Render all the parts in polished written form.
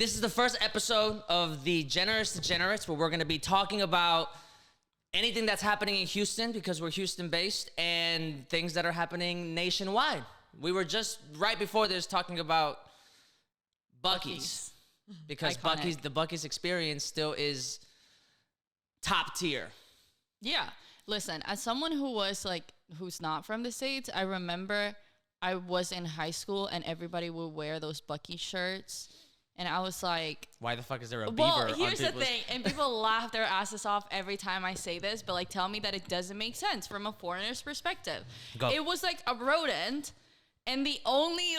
This is the first episode of the Degenerates, where we're going to be talking about anything that's happening in Houston, because we're Houston-based, and things that are happening nationwide. We were just, right before this, talking about Buc-ee's. Because the Buc-ee's experience still is top tier. Yeah. Listen, as someone who's not from the States, I remember I was in high school and everybody would wear those Buc-ee shirts. And I was like, why the fuck is there a beaver? Well, here's the thing. And people laugh their asses off every time I say this, but tell me that it doesn't make sense from a foreigner's perspective. Go. It was like a rodent, and the only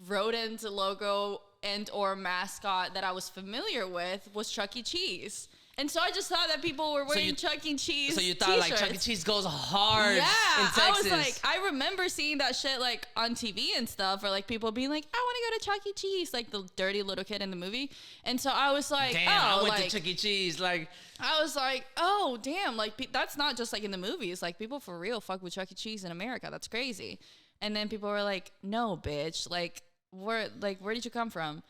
rodent logo and or mascot that I was familiar with was Chuck E. Cheese. And so I just thought that people were wearing Chuck E. Cheese. So you thought t-shirts. Chuck E. Cheese goes hard in Texas. I was I remember seeing that shit on TV and stuff, or people being like, I want to go to Chuck E. Cheese, the dirty little kid in the movie. And so I was like, damn, I went to Chuck E. Cheese. I was like, oh, damn, that's not just in the movies. People for real fuck with Chuck E. Cheese in America. That's crazy. And then people were like, no, bitch. Where did you come from?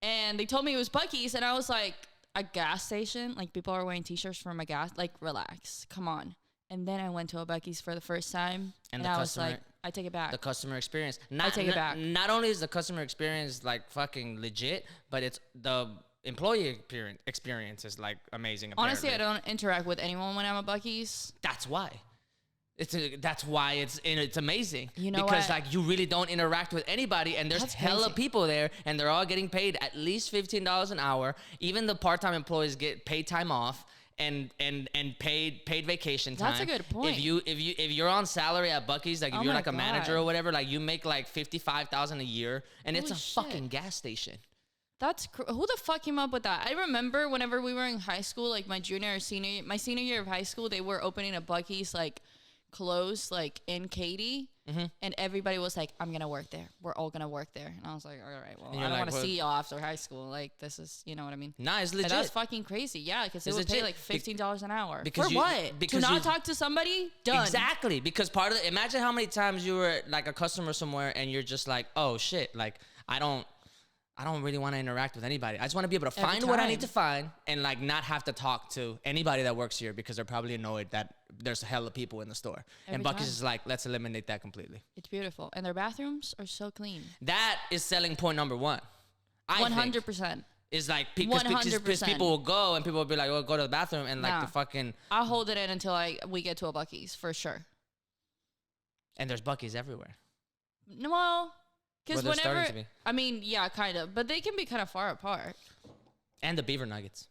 And they told me it was Buc-ee's, and I was like, a gas station? People are wearing t-shirts from a gas? Relax. Come on. And then I went to a Buc-ee's for the first time, and I was like, I take it back. The customer experience. I take it back. Not only is the customer experience, fucking legit, but it's the employee experience is, amazing, apparently. Honestly, I don't interact with anyone when I'm at Buc-ee's. That's why. That's why it's amazing. You know because what? you really don't interact with anybody, and there's hella people there, and they're all getting paid at least $15 an hour. Even the part-time employees get paid time off and paid vacation time. That's a good point. If you're on salary at Buc-ee's, if you're a manager or whatever, you make $55,000 a year, and Holy it's a shit. fucking gas station. That's who the fuck came up with that? I remember whenever we were in high school, my senior year of high school, they were opening a Buc-ee's close in Katy, and everybody was like, I'm gonna work there, we're all gonna work there. And I was like, all right, well, I don't want to see you after high school. This is, you know what I mean? Nah, it's legit. And that's fucking crazy. Yeah, because they would pay $15 an hour. Because for what? To not talk to somebody? Done. Exactly. Because imagine how many times you were a customer somewhere and you're just oh shit, I don't really want to interact with anybody. I just want to be able to find what I need to find and not have to talk to anybody that works here, because they're probably annoyed that there's a hella people in the store. And Buc-ee's is let's eliminate that completely. It's beautiful. And their bathrooms are so clean. That is selling point number one. 100%. Is because people will go and people will be like, oh, go to the bathroom, and the fucking... I'll hold it in until we get to a Buc-ee's, for sure. And there's Buc-ee's everywhere. Well... Because whenever, to be. I mean, yeah, kind of, but they can be kind of far apart. And the beaver nuggets.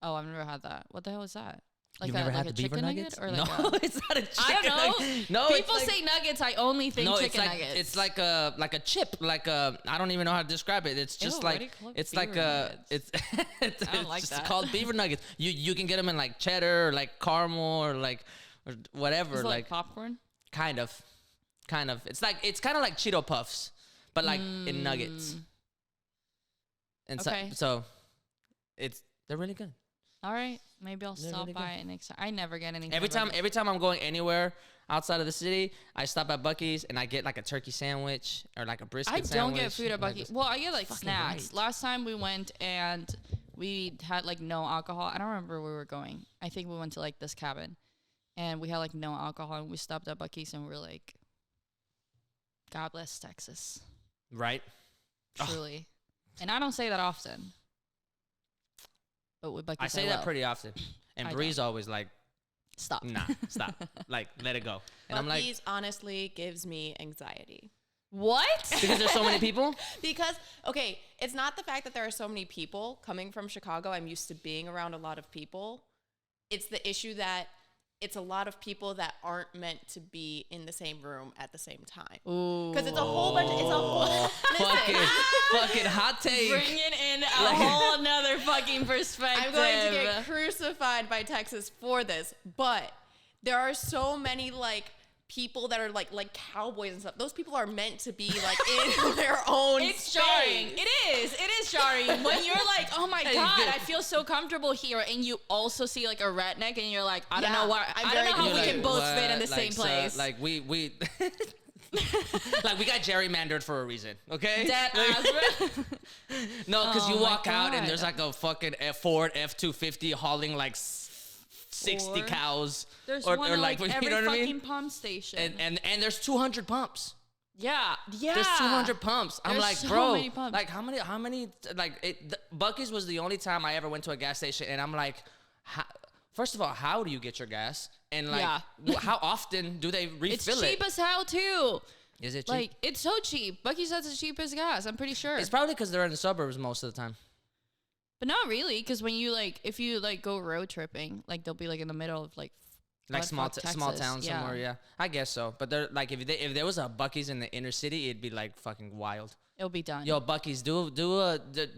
Oh, I've never had that. What the hell is that? You've never had the beaver nuggets? Or no, it's not a chicken I don't know. nugget. No, people say nuggets. I only think chicken nuggets. It's like a chip. I don't even know how to describe it. It's just it's like a it's I don't like that. called beaver nuggets. You can get them in cheddar or caramel or whatever. Is it like popcorn? Kind of. It's kind of like Cheeto Puffs, but in nuggets. And so they're really good. All right, maybe I'll stop by it next time. I never get anything. Every time I'm going anywhere outside of the city, I stop at Buc-ee's and I get a turkey sandwich or a brisket sandwich. I don't get food at Buc-ee's. Well, I get snacks. Right. Last time we went and we had no alcohol. I don't remember where we were going. I think we went to this cabin, and we had no alcohol, and we stopped at Buc-ee's and we were like, God bless Texas. Right. Truly. And I don't say that often. But with Buc-ee's, I say that pretty often. And Bree's always stop. Nah, stop. Let it go. And Buc-ee's honestly gives me anxiety. What? Because there's so many people? Because, okay, it's not the fact that there are so many people. Coming from Chicago, I'm used to being around a lot of people. It's the issue that it's a lot of people that aren't meant to be in the same room at the same time. Because it's a whole bunch. Fucking hot take. Bringing in a whole nother fucking perspective. I'm going to get crucified by Texas for this, but there are so many people that are like cowboys and stuff. Those people are meant to be in their own It's space. jarring. It is jarring. When you're oh my God, I feel so comfortable here, and you also see a redneck, and you're I don't know why. I don't know how we can both fit in the same place. we Like, we got gerrymandered for a reason, okay? Dead Like- ass. No, because Oh you my walk out and God. there's like a fucking Ford F-250 hauling like 60 Or cows. There's or, one or at, like you every know what I fucking mean? pump station. And there's 200 pumps. yeah. There's 200 pumps. I'm There's like, so bro, many pumps. like how many, like Buc-ee's was the only time I ever went to a gas station, and I'm like, first of all, how do you get your gas? And like, Yeah. how often do they It's refill cheap it? as hell too. Is it cheap? Like it's so cheap. Buc-ee's has the cheapest gas. I'm pretty sure. It's probably because they're in the suburbs most of the time. But not really, because when you like, if you like go road tripping, like they'll be like in the middle of like Like buttfuck small Texas. town somewhere, yeah. I guess so. But they're like, if there was a Buc-ee's in the inner city, it'd be like fucking wild. It'll be done. Yo, Buc-ee's,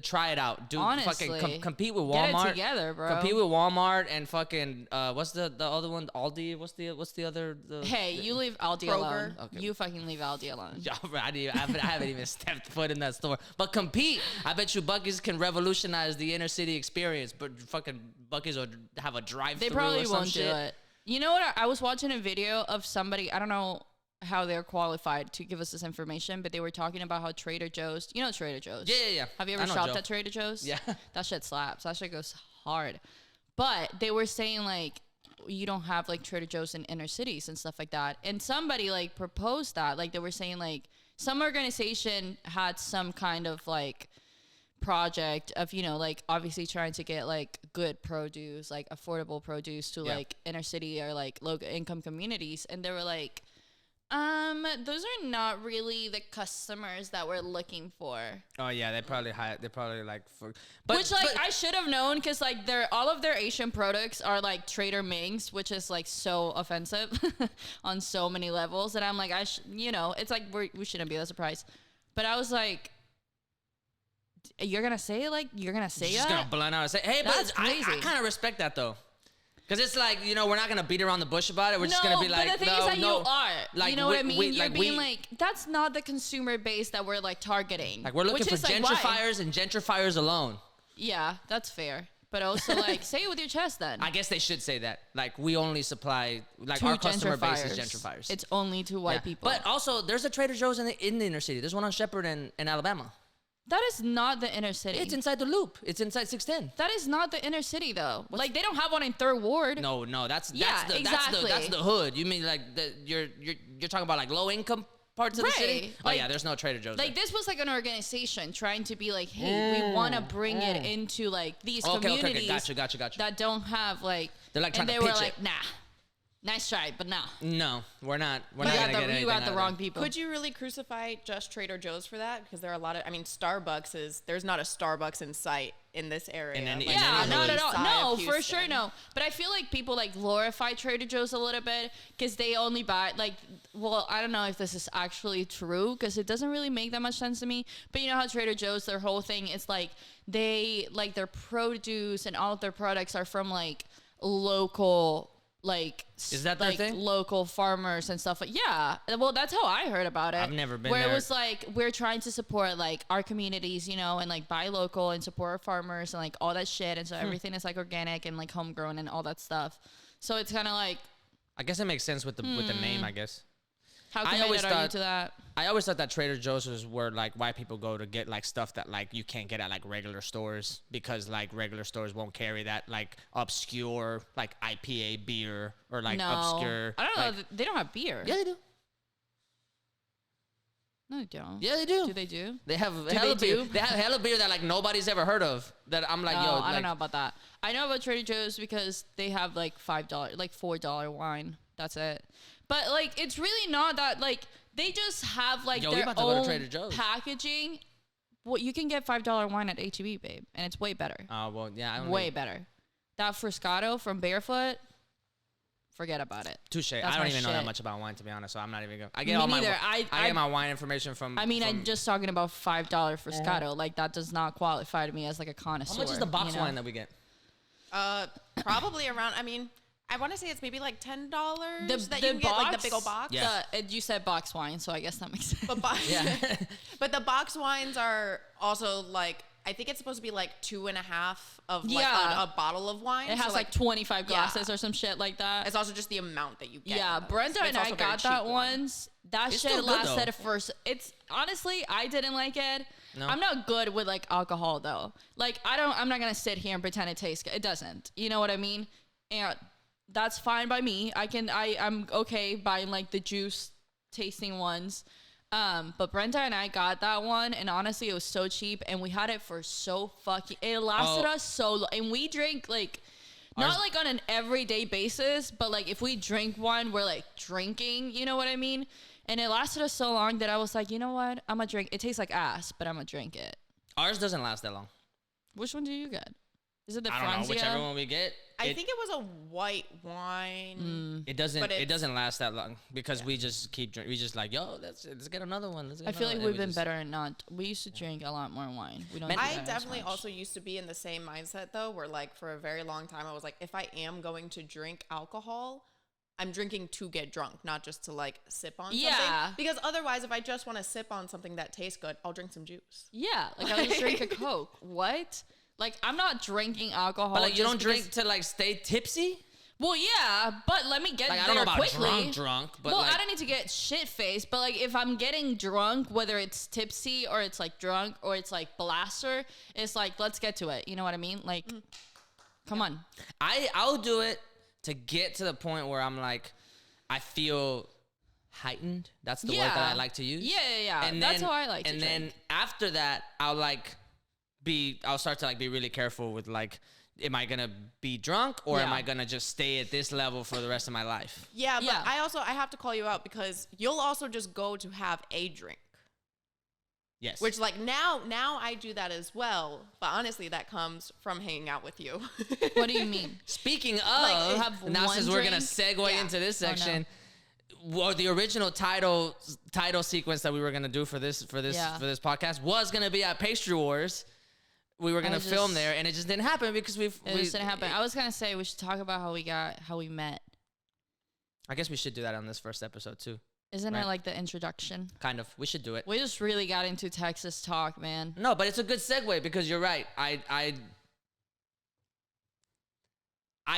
try it out. Honestly, fucking compete with get Walmart. it together, bro. Compete with Walmart and fucking what's the other one? Aldi. What's the other? Hey, you leave Aldi Kroger. alone. Okay. You fucking leave Aldi alone. Yeah, I haven't even stepped foot in that store. But compete. I bet you Buc-ee's can revolutionize the inner city experience. But fucking Buc-ee's will have a drive-through. They probably or some won't shit. do it. You know what? I was watching a video of somebody. I don't know how they're qualified to give us this information, but they were talking about how Trader Joe's. You know Trader Joe's. Yeah. Have you I ever know shopped Joe. at Trader Joe's? Yeah. That shit slaps. That shit goes hard. But they were saying like you don't have like Trader Joe's in inner cities and stuff like that. And somebody like proposed that. Like they were saying like some organization had some kind of like project of, you know, like obviously trying to get like good produce, like affordable produce to Yeah. like inner city or like low income communities. And they were like, those are not really the customers that we're looking for. Oh yeah, they probably like for. Which like I should have known because like all of their Asian products are like Trader Ming's, which is like so offensive on so many levels. And I'm like, you know, it's like we shouldn't be that surprised. But I was like, you're gonna say it like you're gonna say just that? gonna blunt out and say, hey, That's but I crazy. kind of respect that though. Because it's like, you know, we're not going to beat around the bush about it. We're just going to be like, but the thing no, is that no. you are. Like, you know what I mean? You're like, being like, that's not the consumer base that we're like targeting. Like, we're looking Which for is, like, why? gentrifiers and gentrifiers alone. Yeah, that's fair. But also, like, say it with your chest then. I guess they should say that. Like, we only supply, like, To our customer base is gentrifiers. It's only to white Yeah. people. But also, there's a Trader Joe's in the inner city. There's one on Shepherd in Alabama. that is not the inner city. It's inside the loop. It's inside 610. That is not the inner city, though. Like, they don't have one in Third Ward. No, that's Yeah, exactly. that's the hood. You mean like you're talking about like low income parts of the city? Right. Oh yeah, Like- there's no Trader Joe's. Like, there. this was like an organization trying to be like, hey, we want to bring it into like these Okay, communities gotcha. that don't have like. They're, like, trying and to they were pitch like, it. nah, nice try, but nah. No, we're not. We're You not got gonna get the, anything you got out the of wrong it. people. Could you really crucify just Trader Joe's for that? Because there are a lot of, I mean, Starbucks is, there's not a Starbucks in sight in this area. In any- like, in Yeah, any not hood. at all. side No, of for Houston. sure, no. But I feel like people like glorify Trader Joe's a little bit because they only buy like. Well, I don't know if this is actually true because it doesn't really make that much sense to me. But you know how Trader Joe's, their whole thing is like they like their produce and all of their products are from like local. Like Is that their like thing? local farmers and stuff like yeah. Well, that's how I heard about it. I've never been where there. it was like we're trying to support like our communities, you know, and like buy local and support our farmers and like all that shit. And so everything is like organic and like homegrown and all that stuff. So it's kind of like I guess it makes sense with the name. I guess. how I always committed are you thought- to that? I always thought that Trader Joe's was where like white people go to get like stuff that like you can't get at like regular stores because like regular stores won't carry that like obscure like IPA beer or like No, obscure. I don't know. like- They don't have beer. Yeah, they do. No, they don't. Yeah, they do. Do they do? They have they hella beer. do? They have hella beer that like nobody's ever heard of. That I'm like, No, yo, I like, don't know about that. I know about Trader Joe's because they have like $5, like $4 wine. That's it. But like, it's really not that. Like, they just have like Yo, we their about to go to own Trader Joe's. packaging. Well, you can get $5 wine at HEB, babe, and it's way better. Oh well, yeah, I don't Way better. That Friscato from Barefoot, forget about it. Touche. I That's don't my even know that shit. much about wine to be honest, so I'm not even going. I get Me all neither. my I get my wine information from. I mean, from, I'm just talking about $5 Friscato. Like, that does not qualify to me as like a connoisseur. How much is the box you know? wine that we get? Probably around, I mean, I want to say it's maybe like $10 The that you can get, like the big old box. Yeah. You said box wine, so I guess that makes sense. But, Yeah. but the box wines are also like I think it's supposed to be like 2.5 of like Yeah. a bottle of wine. It has So, like 25 glasses yeah. or some shit like that. It's also just the amount that you get. Yeah, in those. Brenda It's and I also a very got that cheap one. once. That It's shit still good, lasted though. first. It's honestly, I didn't like it. No. I'm not good with like alcohol though. Like I'm not gonna sit here and pretend it tastes good. It doesn't. You know what I mean? And that's fine by me. I'm okay buying like the juice tasting ones. But Brenda and I got that one, and honestly, it was so cheap, and we had it for so fucking. It lasted us so long, and we drink like. Not like on an everyday basis, but like if we drink one, we're like drinking, you know what I mean? And it lasted us so long that I was like, you know what? I'm gonna drink. It tastes like ass, but I'm gonna drink it. Ours doesn't last that long. Which one do you get? Is it the I don't know, Franzia? whichever one we get. I think it was a white wine. It doesn't. But It it's- doesn't last that long because we just keep drinking. We just like, yo, let's get another one. Let's get I feel like another one. we've And been just- better at not. We used to drink a lot more wine. We don't. Man, do I that as definitely much. also used to be in the same mindset though, where like for a very long time I was like, if I am going to drink alcohol, I'm drinking to get drunk, not just to like sip on Yeah. something. Because otherwise, if I just want to sip on something that tastes good, I'll drink some juice. Yeah, like I'll just drink a Coke. What? Like I'm not drinking alcohol. But like, you just don't because- drink to like stay tipsy. Well, yeah, but let me get Like, I there don't know about quickly. drunk, but well, like, I don't need to get shit faced, but like if I'm getting drunk, whether it's tipsy or it's like drunk or it's like blaster, it's like let's get to it. You know what I mean? Like, come on. I'll do it to get to the point where I'm like, I feel heightened. That's the word that I like to use. Yeah. That's how I like to And drink. then after that, I'll start to like be really careful with like, am I gonna be drunk or am Yeah. I gonna just stay at this level for the rest of my life? Yeah, but Yeah. I have to call you out because you'll also just go to have a drink. Yes. Which like now I do that as well, but honestly that comes from hanging out with you. What do you mean? Speaking of, Like, have now one since we're gonna drink? segue Yeah. into this Oh, no. section, well, the original title sequence that we were gonna do for this Yeah. podcast was gonna be at Pastry Wars. We were gonna was film just- there, and it just didn't happen because It just didn't happen. I was gonna say we should talk about how we met. I guess we should do that on this first episode too. Isn't Right. it like the introduction? Kind of. We should do it. We just really got into Texas talk, man. No, but it's a good segue because you're right. I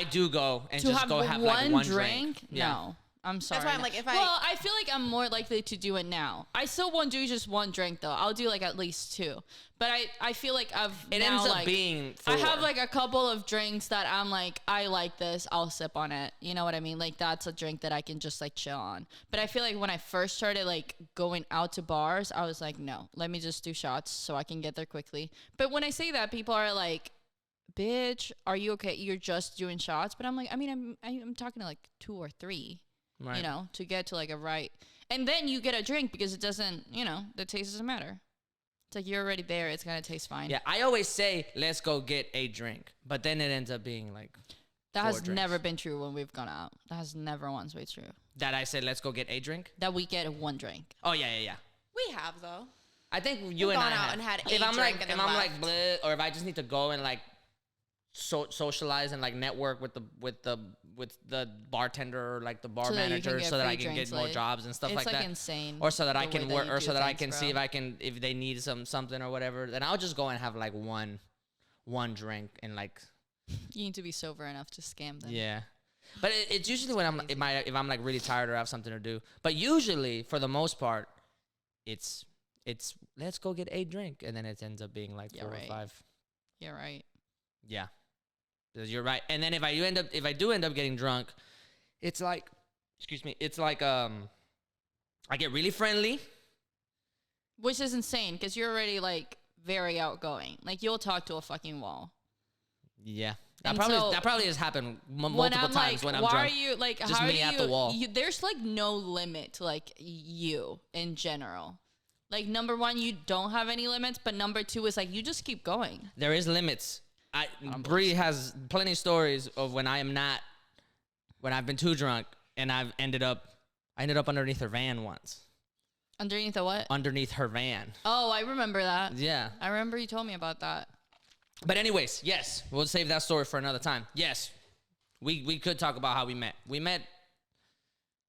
do go and To just have go have one like one drink? Yeah. No. I'm sorry. why I'm like, if I- well, I feel like I'm more likely to do it now. I still won't do just one drink though. I'll do like at least two. But I feel like It now, ends up like, being I 4. have like a couple of drinks that I'm like, I like this, I'll sip on it. You know what I mean? Like that's a drink that I can just like chill on. But I feel like when I first started like going out to bars, I was like, no, let me just do shots so I can get there quickly. But when I say that, people are like, bitch, are you okay? You're just doing shots. But I'm like, I mean, I'm talking to like 2 or 3, Right. you know, to get to like a right. And then you get a drink because it doesn't, you know, the taste doesn't matter. It's like you're already there. It's going to taste fine. Yeah, I always say let's go get a drink, but then it ends up being like That 4 has drinks. never been true when we've gone out. That has never once been true. that I said let's go get a drink. That we get one drink. Oh yeah. We have though. I think you We've and I gone out have. and had if a I'm drink like and if then I'm left. like bleh, or if I just need to go and like socialize and like network with the bartender or like the bar So that you can manager get so that free I can drinks, get more like, jobs and stuff it's like like that. insane. Or so that I the way can that work, you or do so that I things, can see bro. if they need something or whatever. Then I'll just go and have like one drink and like You need to be sober enough to scam them. yeah. But it's usually when if I'm like really tired or have something to do. But usually for the most part, it's let's go get a drink, and then it ends up being like Yeah, 4 right. or 5. You're right. Yeah, you're right. And then if I do end up getting drunk, it's like, excuse me, it's like I get really friendly. Which is insane because you're already like very outgoing. Like you'll talk to a fucking wall. Yeah, And that so- probably has happened multiple When I'm times like, when I'm why drunk. are you like? Just how me do at you, the wall. There's like no limit to like you in general. Like number one, you don't have any limits, but number two is like you just keep going. There is limits. Bree has plenty of stories of when I've been too drunk and I ended up underneath her van once. Underneath the what? Underneath her van. Oh, I remember that. Yeah. I remember you told me about that. But anyways, yes, we'll save that story for another time. Yes, we could talk about how we met. We met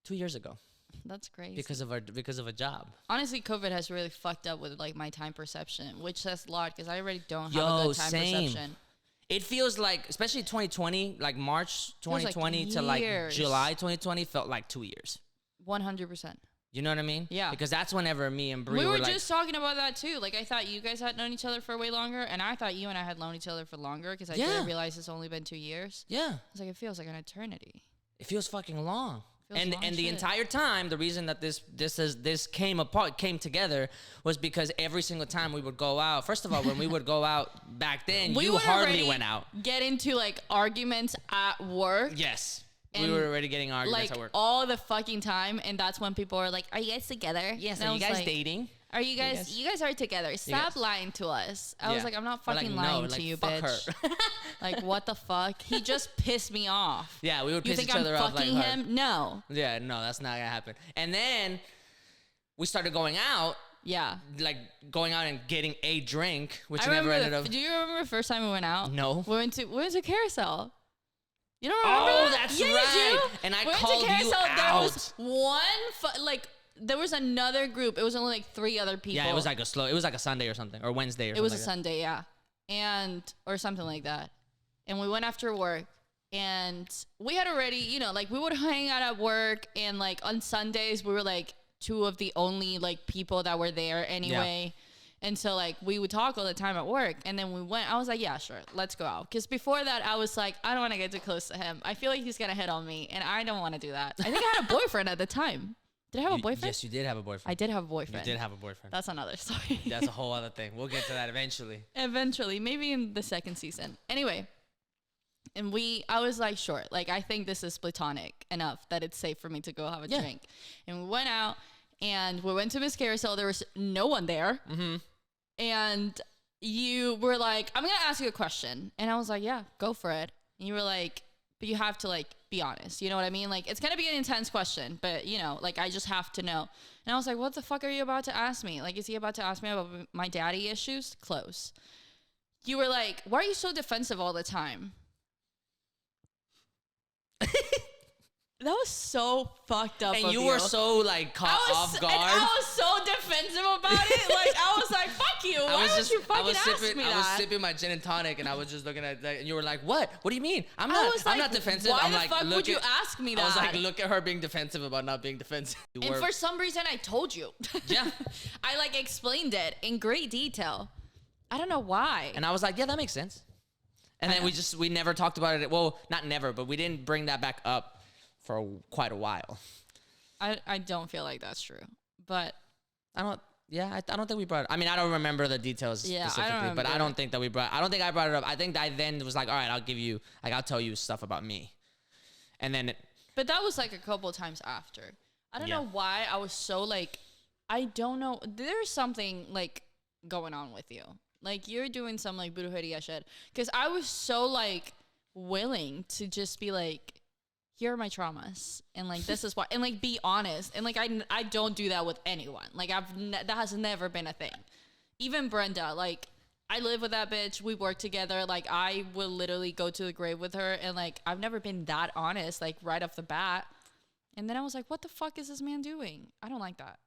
2 years ago. That's crazy. because of a job. Honestly, COVID has really fucked up with like my time perception, which says a lot because I already don't have a good time Same. perception. It feels like, especially 2020, like March Feels like 2020 to like years. July 2020 felt like 2 years. 100%. You know what I mean? Yeah. Because that's whenever me and Brie We were like, just talking about that too. Like, I thought you guys had known each other for way longer, and I thought you and I had known each other for longer because I didn't realize it's only been 2 years. yeah, I was like, it feels like an eternity. it feels fucking long. Feels And long and the shit. entire time, the reason that this came together was because every single time we would go out. First of all, when we would go out back then, We you would hardly already went out. Get into like arguments at work. Yes, we And, were already getting arguments Like at work. all the fucking time, and that's when people are like, "Are you guys together?" Yes, And I are you was guys like, dating? Are you guys? You guys are together. Stop guys- lying to us. I Yeah. was like, I'm not We're like, fucking no, lying like, to you, fuck bitch. her. Like, what the fuck? He just pissed me off. Yeah, we would You piss think each I'm other off like fucking hard. him? No. Yeah, no, that's not gonna happen. And then we started going out, Yeah. like going out and getting a drink, which I never remember. ended up. Do you remember the first time we went out? No. We went to Carousel. You don't remember Oh, that? that's Yeah, you right. do. And I We went to called you Carousel. There was out. there was another group. It was only like 3 other people. Yeah, it was like a Sunday or something, or Wednesday or It something. was a like that. Sunday, yeah, and or something like that. And we went after work, and we had already, like we would hang out at work, and like on Sundays we were like 2 of the only like people that were there anyway. And so like we would talk all the time at work, and then we went. I was like, yeah, sure, let's go out. Because before that, I was like, I don't want to get too close to him. I feel like he's gonna hit on me, and I don't want to do that. I think I had a boyfriend at the time. Did I have a boyfriend? Yes, you did have a boyfriend. I did have a boyfriend. You did have a boyfriend. That's another story. That's a whole other thing. We'll get to that eventually. Eventually, maybe in the second season. Anyway, and I was like, sure, like I think this is platonic enough that it's safe for me to go have a drink. And we went out, and we went to Miss Carousel. There was no one there. Mm-hmm. And you were like, I'm gonna ask you a question. And I was like, yeah, go for it. And you were like, but you have to like be honest. You know what I mean? Like, it's gonna be an intense question, but like I just have to know. And I was like, what the fuck are you about to ask me? Like, is he about to ask me about my daddy issues? Close. You were like, why are you so defensive all the time? That was so fucked up. And of you were so like caught off guard. And I was so defensive about it. Like I was like, "Fuck you! Why would you fucking ask me that?" I was sipping my gin and tonic, and I was just looking at that, and you were like, "What? What do you mean? I'm I not. was I'm like, not defensive." why I'm the like, fuck look would you at- ask me I was that? like, look at her being defensive about not being defensive. You And were- for some reason, I told you. Yeah. I like explained it in great detail. I don't know why. and I was like, yeah, that makes sense. And I then know. we never talked about it. Well, not never, but we didn't bring that back up for quite a while. I don't feel like that's true. But I don't think we brought it. I mean, I don't remember the details Yeah, I don't specifically, but I remember. don't think that I don't think I brought it up. I think I then was like, all right, I'll tell you stuff about me. And then But that was like a couple times after. I don't Yeah. know why I was so like, I don't know. There's something like going on with you. Like you're doing some like brujeria shit. Because I was so like willing to just be like, here are my traumas. And like, this is why. And like, be honest. And like, I don't do that with anyone. Like that has never been a thing. Even Brenda, like, I live with that bitch. We work together. Like, I will literally go to the grave with her. And, like, I've never been that honest, like, right off the bat. And then I was like, what the fuck is this man doing? I don't like that.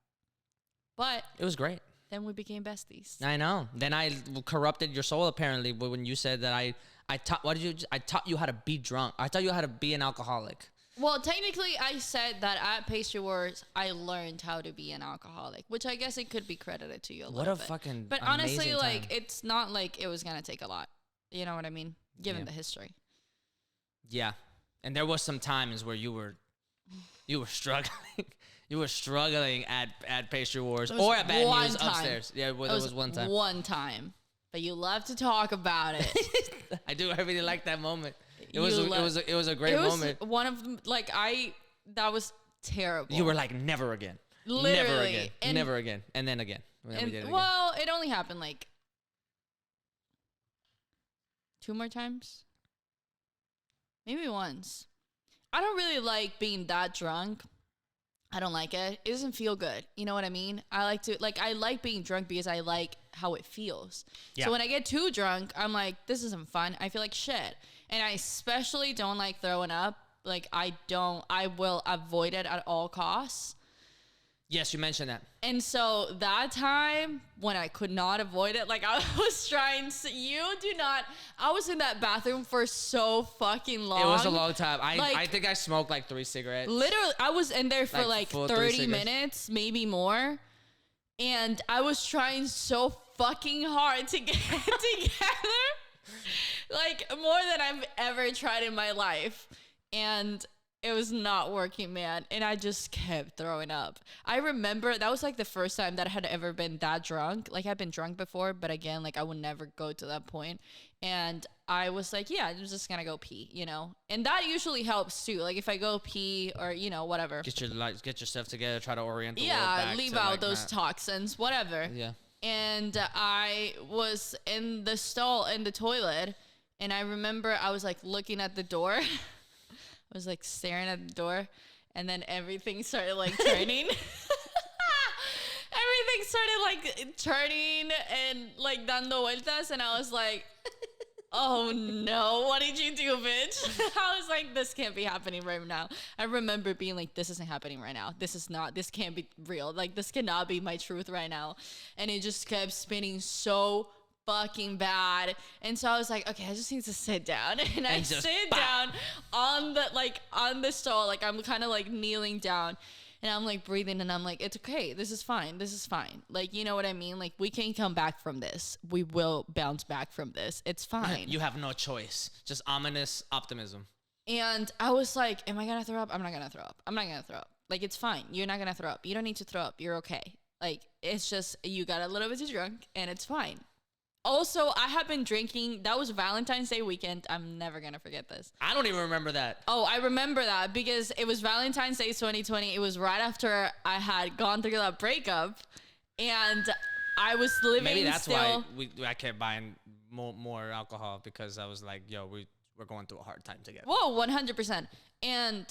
But it was great. then we became besties. I know. Then I corrupted your soul apparently when you said that I taught you how to be drunk. I taught you how to be an alcoholic. Well, technically, I said that at Pastry Wars, I learned how to be an alcoholic, which I guess it could be credited to you a What little a bit. fucking But honestly, amazing like, time. it's not like it was going to take a lot. You know what I mean? Given Yeah. the history. Yeah. And there was some times where you were struggling. You were struggling at Pastry Wars There was or at Bad one News time. upstairs. Yeah, well, It there was one time. One time. But you love to talk about it. I do. I really like that moment. It You was love- it was a great it was moment. one of them, like, that was terrible. You were like, never again. Never Literally. again. And- Never again. And then again. And then we did it again. well, it only happened like 2 more times. Maybe once. I don't really like being that drunk. I don't like it. It doesn't feel good. You know what I mean? I like being drunk because I like how it feels. Yeah. So when I get too drunk, I'm like, this isn't fun. I feel like shit. And I especially don't like throwing up. Like I will avoid it at all costs. Yes, you mentioned that. And so that time when I could not avoid it, like I was trying to, I was in that bathroom for so fucking long. It was a long time. Like, I think I smoked like 3 cigarettes. Literally, I was in there for Like, like full 3 30 cigarettes. minutes, maybe more. And I was trying so fucking hard to get together. Like more than I've ever tried in my life. And it was not working, man. And I just kept throwing up. I remember that was like the first time that I had ever been that drunk. Like I've been drunk before, but again, like I would never go to that point. And I was like, yeah, I'm just gonna go pee, you know? And that usually helps too. Like if I go pee or, you know, whatever. Get yourself together, try to orient the world Yeah, back leave to, out like, those not- toxins, whatever. Yeah. And I was in the stall in the toilet. And I remember I was like looking at the door. I was like staring at the door, and then everything started like turning. Everything started like turning and like dando vueltas, and I was like, oh no, what did you do, bitch? I was like, this can't be happening right now. I remember being like, this isn't happening right now. This can't be real. Like, this cannot be my truth right now. And it just kept spinning so fucking bad. And so I was like, okay, I just need to sit down. And I just sit bop. down on the stall. Like I'm kind of like kneeling down. And I'm like breathing and I'm like, it's okay. This is fine. This is fine. Like, you know what I mean? Like we can come back from this. We will bounce back from this. It's fine. You have no choice. Just ominous optimism. And I was like, am I going to throw up? I'm not going to throw up. I'm not going to throw up. Like, it's fine. You're not going to throw up. You don't need to throw up. You're okay. Like, it's just, you got a little bit too drunk and it's fine. Also, I have been drinking. That was Valentine's Day weekend. I'm never going to forget this. I don't even remember that. Oh, I remember that because it was Valentine's Day 2020. It was right after I had gone through that breakup. And I was living Maybe that's still. why I kept buying more alcohol, because I was like, yo, we're going through a hard time together. Whoa, 100%. And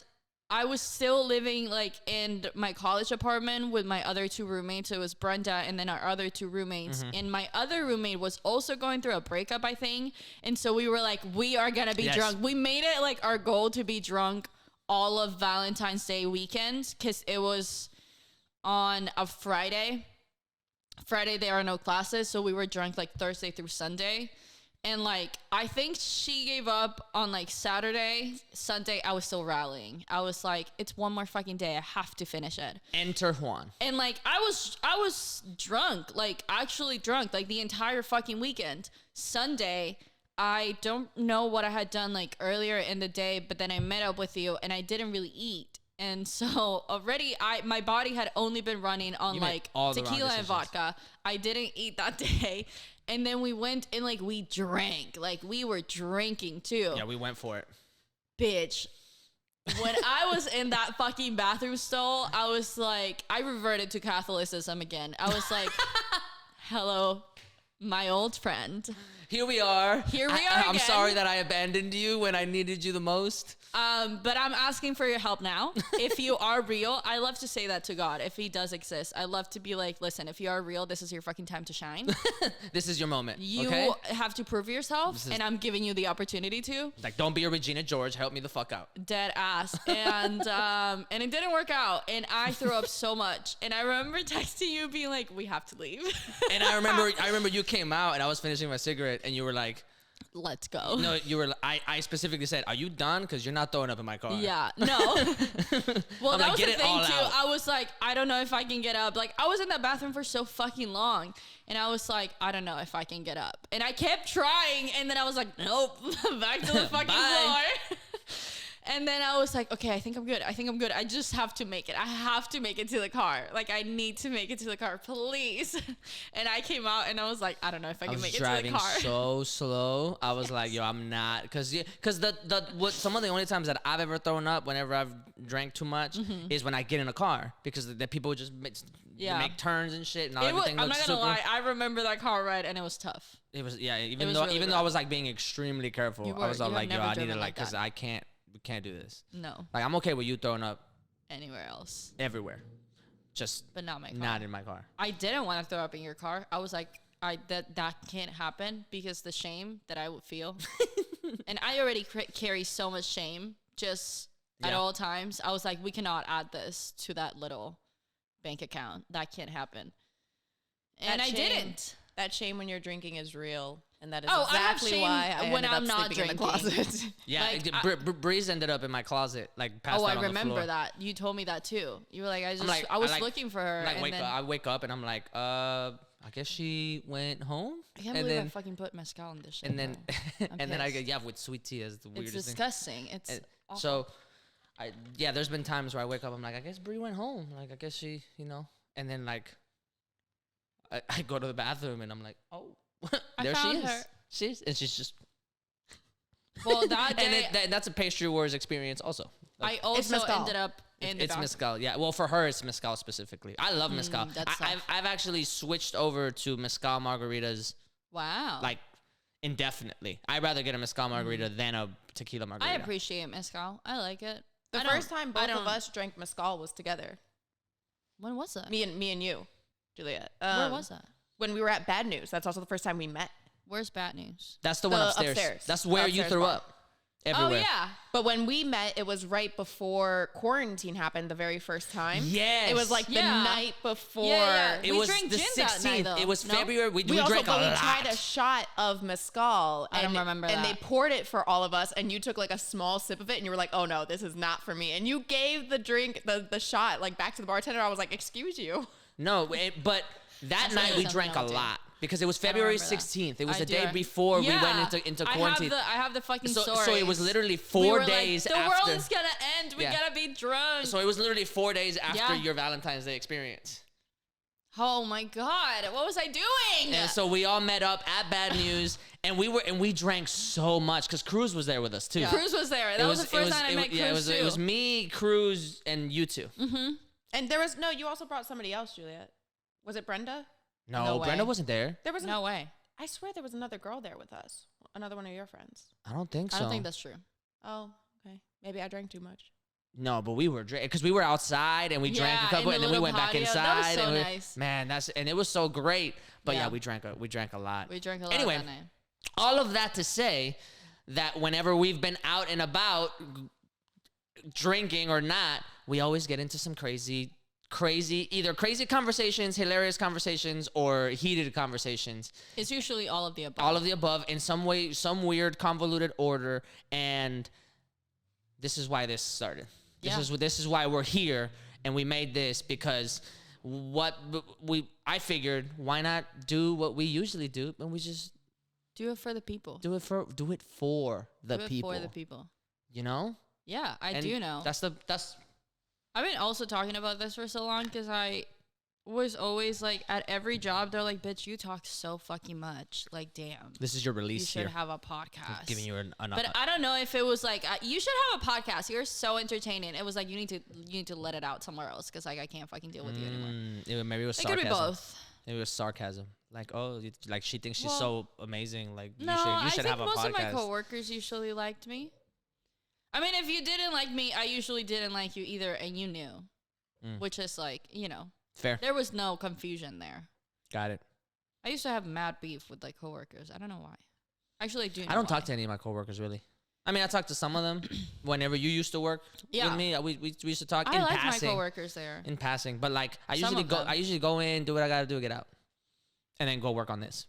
I was still living like in my college apartment with my other two roommates. It was Brenda and then our other two roommates. And my other roommate was also going through a breakup, I think. And so we were like, we are going to be Yes. drunk. We made it like our goal to be drunk all of Valentine's Day weekend because it was on a Friday. Friday, there are no classes. So we were drunk like Thursday through Sunday. And like, I think she gave up on like Saturday. Sunday, I was still rallying. I was like, it's one more fucking day. I have to finish it. Enter Juan. And like, I was drunk, like actually drunk, like the entire fucking weekend. Sunday, I don't know what I had done like earlier in the day, but then I met up with you and I didn't really eat. And so already my body had only been running on You made like all the wrong tequila and decisions. vodka. I didn't eat that day. And then we went and like we drank. Like we were drinking too. Yeah, we went for it. Bitch. When I was in that fucking bathroom stall, I was like, I reverted to Catholicism again. I was like, hello, my old friend. Here we are. Here we are I'm again. sorry that I abandoned you when I needed you the most. But I'm asking for your help now. If you are real, I love to say that to God. If he does exist, I love to be like, listen, if you are real, this is your fucking time to shine. This is your moment. You okay? have to prove yourself, and I'm giving you the opportunity to. Like, don't be a Regina George. Help me the fuck out. Dead ass. And it didn't work out. And I threw up so much. And I remember texting you being like, we have to leave. And I remember you came out and I was finishing my cigarette and you were like, Let's go. no, you were. I specifically said, "Are you done? Because you're not throwing up in my car." Yeah, no. Well, I'm that like, was get the it thing all too. out. I was like, I don't know if I can get up. Like, I was in that bathroom for so fucking long, and I was like, I don't know if I can get up. And I kept trying, and then I was like, nope, back to the fucking Bye. floor. And then I was like, okay, I think I'm good. I just have to make it. I have to make it to the car. Like, I need to make it to the car, please. And I came out and I was like, I don't know if I can make it to the driving car. so slow. I was like, yo, I'm not, because some of the only times that I've ever thrown up whenever I've drank too much is when I get in a car, because the people just make turns and shit and all everything I'm looks not gonna super. lie. I remember that car ride and it was tough. It was even was though really even though I rough. was like being extremely careful, You I was were. all You like, have yo, never I need to driven like, like because that. we can't do this. No, Like, I'm okay with you throwing up anywhere else, everywhere, just but not my car. not in my car. I didn't want to throw up in your car. I was like, that can't happen because the shame that I would feel, and I already carry so much shame just at Yeah. all times. I was like, we cannot add this to that little bank account. That can't happen. And That I shame. didn't. That shame when you're drinking is real, and that is Oh, I have exactly shame why I when ended I'm up not sleeping in the drinking. closet. Yeah, Like, Breeze ended up in my closet, like passed Oh, out I on the remember floor. that. You told me that too. You were like, I like- was I like- looking for her. Like and then, I wake up and I'm like, I guess she went home. I can't and believe I then, fucking put mezcal in this shit. and then bro. I'm and then I pissed. get with sweet tea is the It's weirdest thing. disgusting. It's And awful. so, there's been times where I wake up, I'm like, I guess Bree went home. Like, I guess she, and then like, I go to the bathroom and I'm like, oh, I there she found is. her. And she's just. Well, that day, And that's a pastry wars experience also. I It's also mezcal. ended up in the It's bathroom. mezcal, yeah. Well, for her, it's mezcal specifically. I love mezcal. that's I've actually switched over to mezcal margaritas Wow. like indefinitely. I'd rather get a mezcal margarita than a tequila I margarita. appreciate mezcal. I like it. The I don't- first time I both of don't- us drank mezcal was together. When was that? Me and you, Juliet. Where was that? When we were at Bad News. That's also the first time we met. Where's Bad News? That's the one The upstairs. upstairs. That's where The you upstairs threw bar. up. Everywhere. Oh yeah. But when we met, it was right before quarantine happened the very first time. Yes. It was like Yeah. the night before. Yeah. It We was drank the gin that 16th. night, though. It was No? February. We We also drank a lot. tried a shot of mezcal. I don't and- remember And that. they poured it for all of us, and you took like a small sip of it, and you were like, "Oh no, this is not for me." And you gave the drink, the shot, like back to the bartender. I was like, "Excuse you." No, but that That's night we something drank I a would do. lot because it was don't February remember that. 16th. It was I the do. day before we Yeah. went into quarantine. I have the fucking So stories. it was literally We 4 were like, days the after. world is gonna end. We Yeah. gotta be drunk. So it was literally 4 days after Yeah. your Valentine's Day experience. Oh my god, what was I doing? And so we all met up at Bad News, and we drank so much because Cruz was there with us too. Cruz was there. That was the first time I met Cruz yeah, too. it was me, Cruz, and you two. And there was you also brought somebody else, Juliet. Was it Brenda? No, No way. Brenda wasn't there. There was No way. I swear there was another girl there with us. Another one of your friends. I don't think so. I don't think that's true. Oh, okay. Maybe I drank too much. No, but we were drinking because we were outside and we drank a Yeah, couple, in and the then we little went back patio. inside. That was so and nice. Man, and it was so great. But yeah, Yeah. we drank a lot. We drank a lot Anyway, that night. all of that to say that whenever we've been out and about, drinking or not, we always get into some crazy conversations, hilarious conversations, or heated conversations. It's usually all of the above. All of the above in some way, some weird convoluted order, and this is why this started. Yeah. This is why we're here, and we made this because I figured why not do what we usually do, and we just Do it for the people. do it for the Do it people. for the people. You know? Yeah, I And do know. That's I've been also talking about this for so long because I was always like, at every job, they're like, bitch, you talk so fucking much. Like, damn. this is your You release should here. have a podcast. Giving you an But I don't know if it was like, you should have a podcast. You're so entertaining. It was like, you need to let it out somewhere else because like I can't fucking deal with you anymore. Maybe it was It sarcasm. could be both. Maybe it was sarcasm. Like, oh, like she thinks she's Well, so amazing. Like, No, you I should think have a most podcast. of my coworkers usually liked me. I mean, if you didn't like me, I usually didn't like you either, and you knew, which is like, Fair. there was no confusion there. Got it. I used to have mad beef with like coworkers. I don't know why. Actually, I do. Know I don't talk why. to any of my coworkers really. I mean, I talk to some of them whenever you used to work Yeah. with me. We used to talk I in like passing. my coworkers there. In passing, but like I Some usually of go them. in, do what I gotta do, get out, and then go work on this.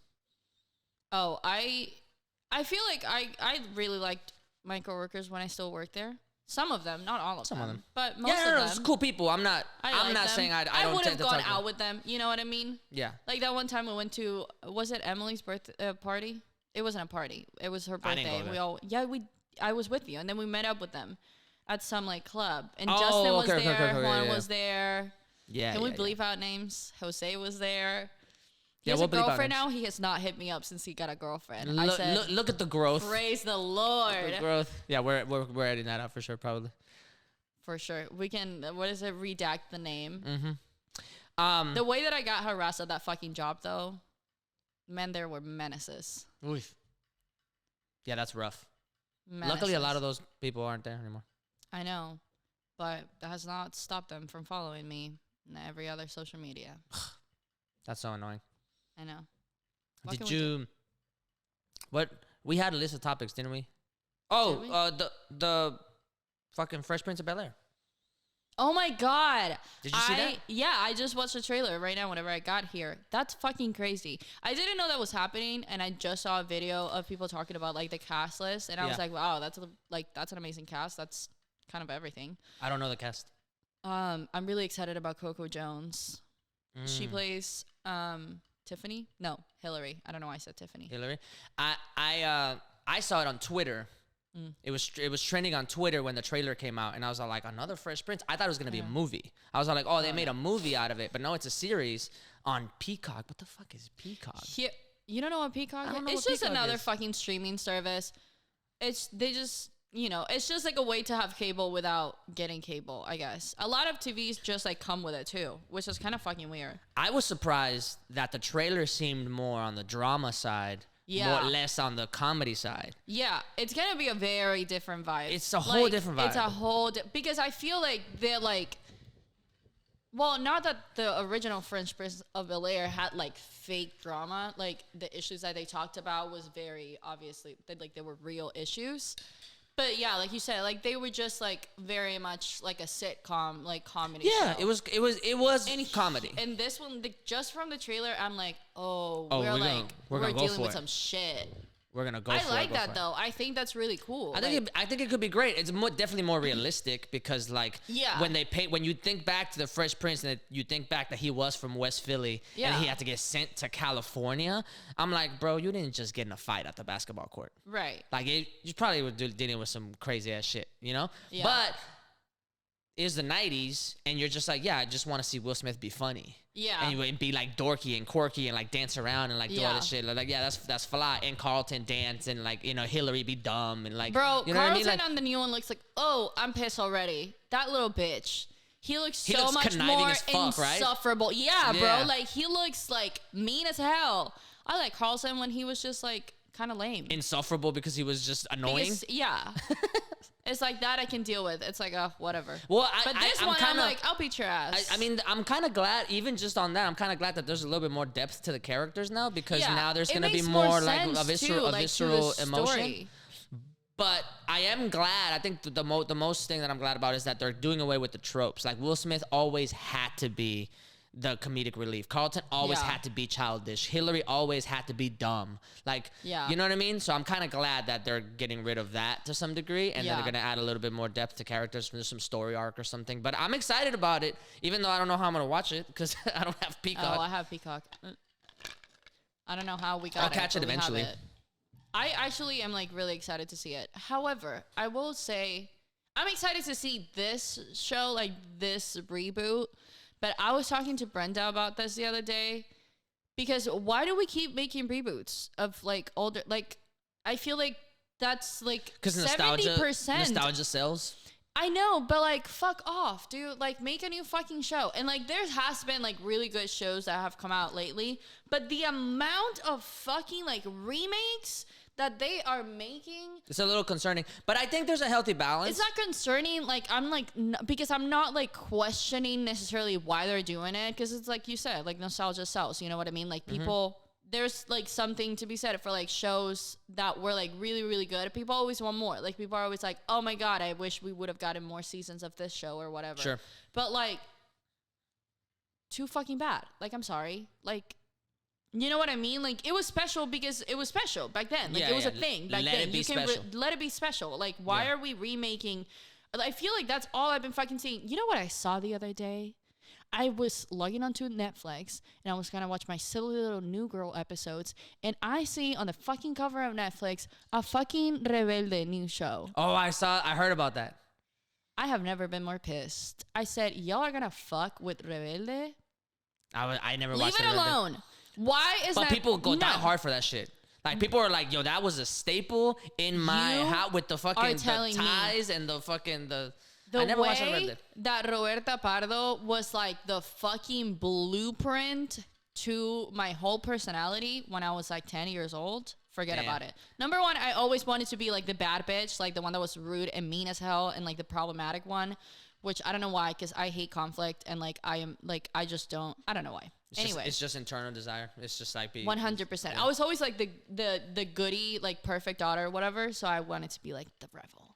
Oh, I feel like I really liked my coworkers when I still worked there. Some of them, not all of Some them, of them. but most Yeah, of no, them. it's cool people. I'm not like them. saying I I don't would tend have to gone talk out with them. You know what I mean? Yeah. Like that one time we went to, was it Emily's birthday party? It wasn't a party. It was her I didn't birthday. go And there. I was with you, and then we met up with them at some like club, and Oh, Justin was okay, there, okay, Juan yeah. was there. Yeah. Can we yeah, bleep out names? Jose was there. He Yeah, has we'll a bleep out girlfriend names. now. He has not hit me up since he got a girlfriend. Yeah. I said, Look at the growth. praise the Lord. The growth. Yeah, we're editing that out for sure, probably. For sure. We can, what is it, redact the name. Mm-hmm. The way that I got harassed at that fucking job, though, men there were menaces. Oof. Yeah, that's rough. Menaces. Luckily, a lot of those people aren't there anymore. I know, but that has not stopped them from following me on every other social media. That's so annoying. I know. What Did can we do? you? What we had a list of topics, didn't we? Oh, Did we? the fucking Fresh Prince of Bel-Air. Oh my god. Did you see that? Yeah, I just watched the trailer right now whenever I got here. That's fucking crazy. I didn't know that was happening, and I just saw a video of people talking about like the cast list, and I was like, wow, that's an amazing cast. That's kind of everything. I don't know the cast. I'm really excited about Coco Jones. She plays Tiffany? No, Hillary. I don't know why I said Tiffany. Hillary. I saw it on Twitter. It was trending on Twitter when the trailer came out, and I was like, another Fresh Prince? I thought it was gonna be a movie. I was like, oh, they made a movie out of it, but no, it's a series on Peacock. What the fuck is Peacock? You don't know what Peacock is? It's just another fucking streaming service. It's just like a way to have cable without getting cable, I guess. A lot of TVs just like come with it too, which is kind of fucking weird. I was surprised that the trailer seemed more on the drama side. Yeah. More less on the comedy side. Yeah, it's gonna be a very different vibe. It's a whole different vibe. It's a whole because I feel like they're like, well, not that the original French Prince of Bel-Air had like fake drama. Like the issues that they talked about was very obviously like they were real issues. But yeah, like you said, like they were just like very much like a sitcom, like comedy. Yeah, show. it was comedy. And this one, just from the trailer, I'm like, we're we're go dealing for with it. some shit. We're gonna go. I for like it, that though. I think that's really cool. I think it could be great. It's definitely more realistic because like when you think back to the Fresh Prince and you think back that he was from West Philly and he had to get sent to California, I'm like, bro, you didn't just get in a fight at the basketball court, right? Like you probably were dealing with some crazy ass shit, you know? Yeah. But it's the 90s and you're just like, yeah, I just want to see Will Smith be funny. Yeah. And you would be like dorky and quirky and like dance around and like do all this shit. Like, yeah, that's fly. And Carlton dance and like, Hillary be dumb and like, bro, you know Carlton what I mean? Like, on the new one looks like, oh, I'm pissed already. That little bitch. He looks looks much conniving more as fuck, right? insufferable. Yeah, Yeah. bro. Like he looks like mean as hell. I like Carlton when he was just like kind of lame. insufferable because he was just annoying. Yeah. It's like that I can deal with. It's like, whatever. Well, but this one, I'm like, I'll beat your ass. I mean, I'm kind of glad, even just on that, I'm kind of glad that there's a little bit more depth to the characters now because now there's going to be more like a visceral emotion. Story. But I am glad. I think the most thing that I'm glad about is that they're doing away with the tropes. Like Will Smith always had to be the comedic relief. Carlton always had to be childish. Hillary always had to be dumb. Like, you know what I mean? So I'm kind of glad that they're getting rid of that to some degree, and then they're going to add a little bit more depth to characters from some story arc or something. But I'm excited about it, even though I don't know how I'm going to watch it because I don't have Peacock. Oh, I have Peacock. I don't know how we got it. I'll catch it eventually. I actually am like really excited to see it. However, I will say I'm excited to see this show, like this reboot. But I was talking to Brenda about this the other day because why do we keep making reboots of like older, like I feel like that's like 70%. Nostalgia sells. I know, but like fuck off, dude. Like make a new fucking show. And like there has been like really good shows that have come out lately, but the amount of fucking like remakes that they are making, it's a little concerning, but I think there's a healthy balance. It's not concerning. Like I'm like because I'm not like questioning necessarily why they're doing it because it's like you said, like nostalgia sells. You know what I mean? Like people, there's like something to be said for like shows that were like really really good. People always want more. Like people are always like, oh my god, I wish we would have gotten more seasons of this show or whatever. Sure. But like, too fucking bad. Like I'm sorry. Like. You know what I mean? Like it was special because it was special back then. Like it was a thing back then. Let it be special. Let it be special. Like why are we remaking? I feel like that's all I've been fucking seeing. You know what I saw the other day? I was logging onto Netflix and I was gonna watch my silly little New Girl episodes, and I see on the fucking cover of Netflix a fucking Rebelde new show. Oh, I heard about that. I have never been more pissed. I said, y'all are gonna fuck with Rebelde? I never Leave watched it Rebelde. alone. Why is that? But people go that hard for that shit. Like people are like, yo, that was a staple in my house with the fucking the ties and the fucking the. I never watched Rebelde. That Roberta Pardo was like the fucking blueprint to my whole personality when I was like 10 years old. Forget about it. Number one, I always wanted to be like the bad bitch, like the one that was rude and mean as hell, and like the problematic one, which I don't know why, because I hate conflict and like I am like I just don't. I don't know why. Anyway, it's just internal desire. It's just like 100%. I was always like the goody, like perfect daughter, whatever. So I wanted to be like the rebel.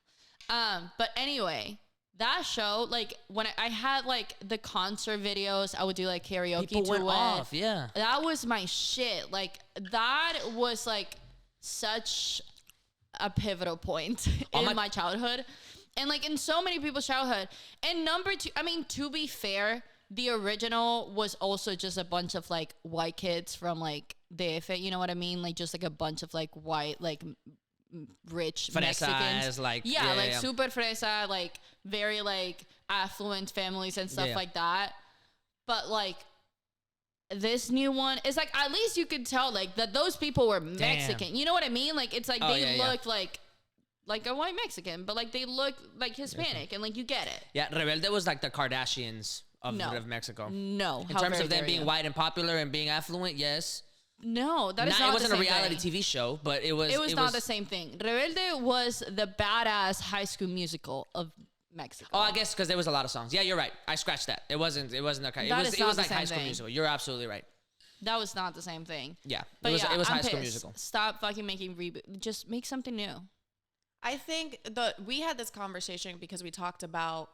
But anyway, that show, like when I had like the concert videos, I would do like karaoke People to went it. off, yeah. That was my shit. Like that was like such a pivotal point in my childhood, and like in so many people's childhood. And number two, I mean, to be fair, the original was also just a bunch of like white kids from like DF, you know what I mean? Like just like a bunch of like white, like rich Fresas, Mexicans. like super fresa, like very like affluent families and stuff like that. But like this new one is like, at least you could tell like that those people were Mexican. You know what I mean? Like it's like they looked like a white Mexican, but like they look like Hispanic, and like you get it. Yeah, Rebelde was like the Kardashians of Mexico. No, in terms of them being white and popular and being affluent, yes. No, that is not. It wasn't the a same reality thing. TV show, but it was. It was not the same thing. Rebelde was the badass High School Musical of Mexico. Oh, I guess because there was a lot of songs. Yeah, you're right. I scratched that. It wasn't. It was like High School Musical. You're absolutely right. That was not the same thing. Yeah, but it was I'm High School pissed. Musical. Stop fucking making reboot. Just make something new. I think we had this conversation because we talked about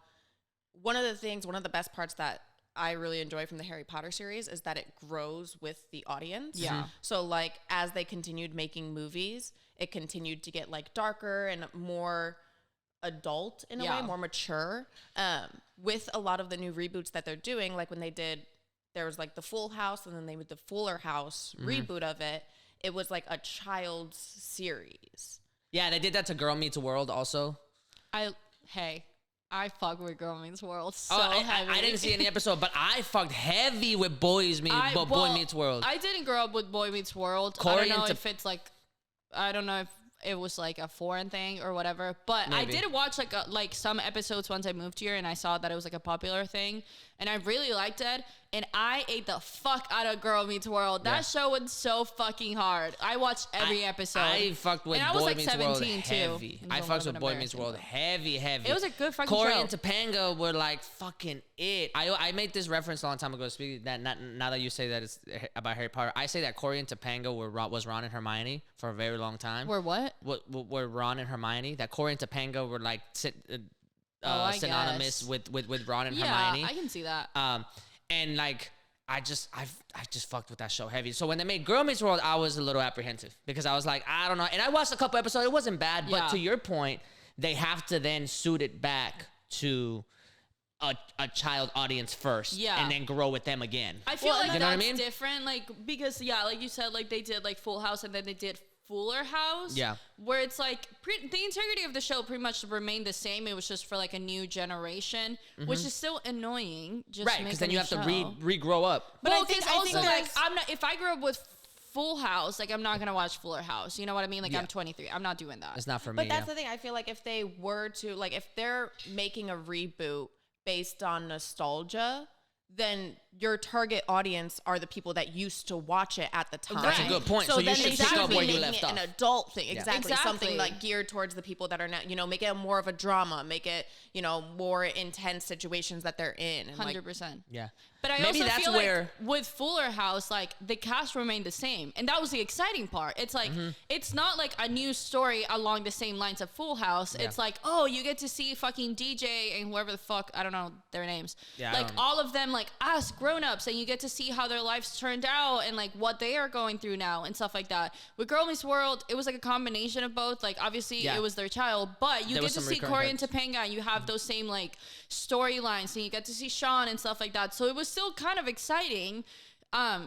one of the best parts that I really enjoy from the Harry Potter series is that it grows with the audience. Yeah. So like as they continued making movies, it continued to get like darker and more adult in a way, more mature. With a lot of the new reboots that they're doing, like when there was like the Full House, and then they did the Fuller House reboot of it. It was like a child's series. Yeah, they did that to Girl Meets World also. I fuck with Girl Meets World so heavy. I didn't see any episode, but I fucked heavy with Boy Meets World. I didn't grow up with Boy Meets World. I don't know if it's like, I don't know if it was like a foreign thing or whatever, but maybe. I did watch like some episodes once I moved here, and I saw that it was like a popular thing, and I really liked it. And I ate the fuck out of Girl Meets World. That show was so fucking hard. I watched every episode. I fucked with Boy Meets World heavy. I fucked with Boy Meets World heavy. It was a good fucking Corey show. and Topanga were like fucking it. I made this reference a long time ago. Speaking that, now that you say that it's about Harry Potter, I say that Corey and Topanga was Ron and Hermione for a very long time. Were what? Were Ron and Hermione? That Corey and Topanga were like synonymous with Ron and Hermione. Yeah, I can see that. And like I just fucked with that show heavy. So when they made Girl Meets World, I was a little apprehensive because I was like, I don't know. And I watched a couple episodes. It wasn't bad, but to your point, they have to then suit it back to a child audience first, and then grow with them again. I feel like that's different, like because like you said, like they did like Full House, and then they did Fuller House, where it's like the integrity of the show pretty much remained the same. It was just for like a new generation, which is still annoying. Just right, because then you have to regrow up. But I think like I'm not. If I grew up with Full House, like I'm not gonna watch Fuller House. You know what I mean? Like I'm 23. I'm not doing that. It's not for me. But that's the thing. I feel like if they were to if they're making a reboot based on nostalgia, then your target audience are the people that used to watch it at the time. That's a good point. So you should pick up where you left off. An adult thing, exactly. Something like geared towards the people that are now, make it more of a drama, make it, more intense situations that they're in. 100%. Yeah. But I also feel like with Fuller House, like the cast remained the same, and that was the exciting part. It's like it's not like a new story along the same lines of Full House. Yeah. It's like, oh, you get to see fucking DJ and whoever the fuck, I don't know their names. Yeah, like all of them, like us grown-ups, and you get to see how their lives turned out and like what they are going through now and stuff like that. With Girl Meets World, it was like a combination of both. Like obviously it was their child, but you get to see Corey and Topanga, and you have those same like storylines, and you get to see Sean and stuff like that. So it was still kind of exciting.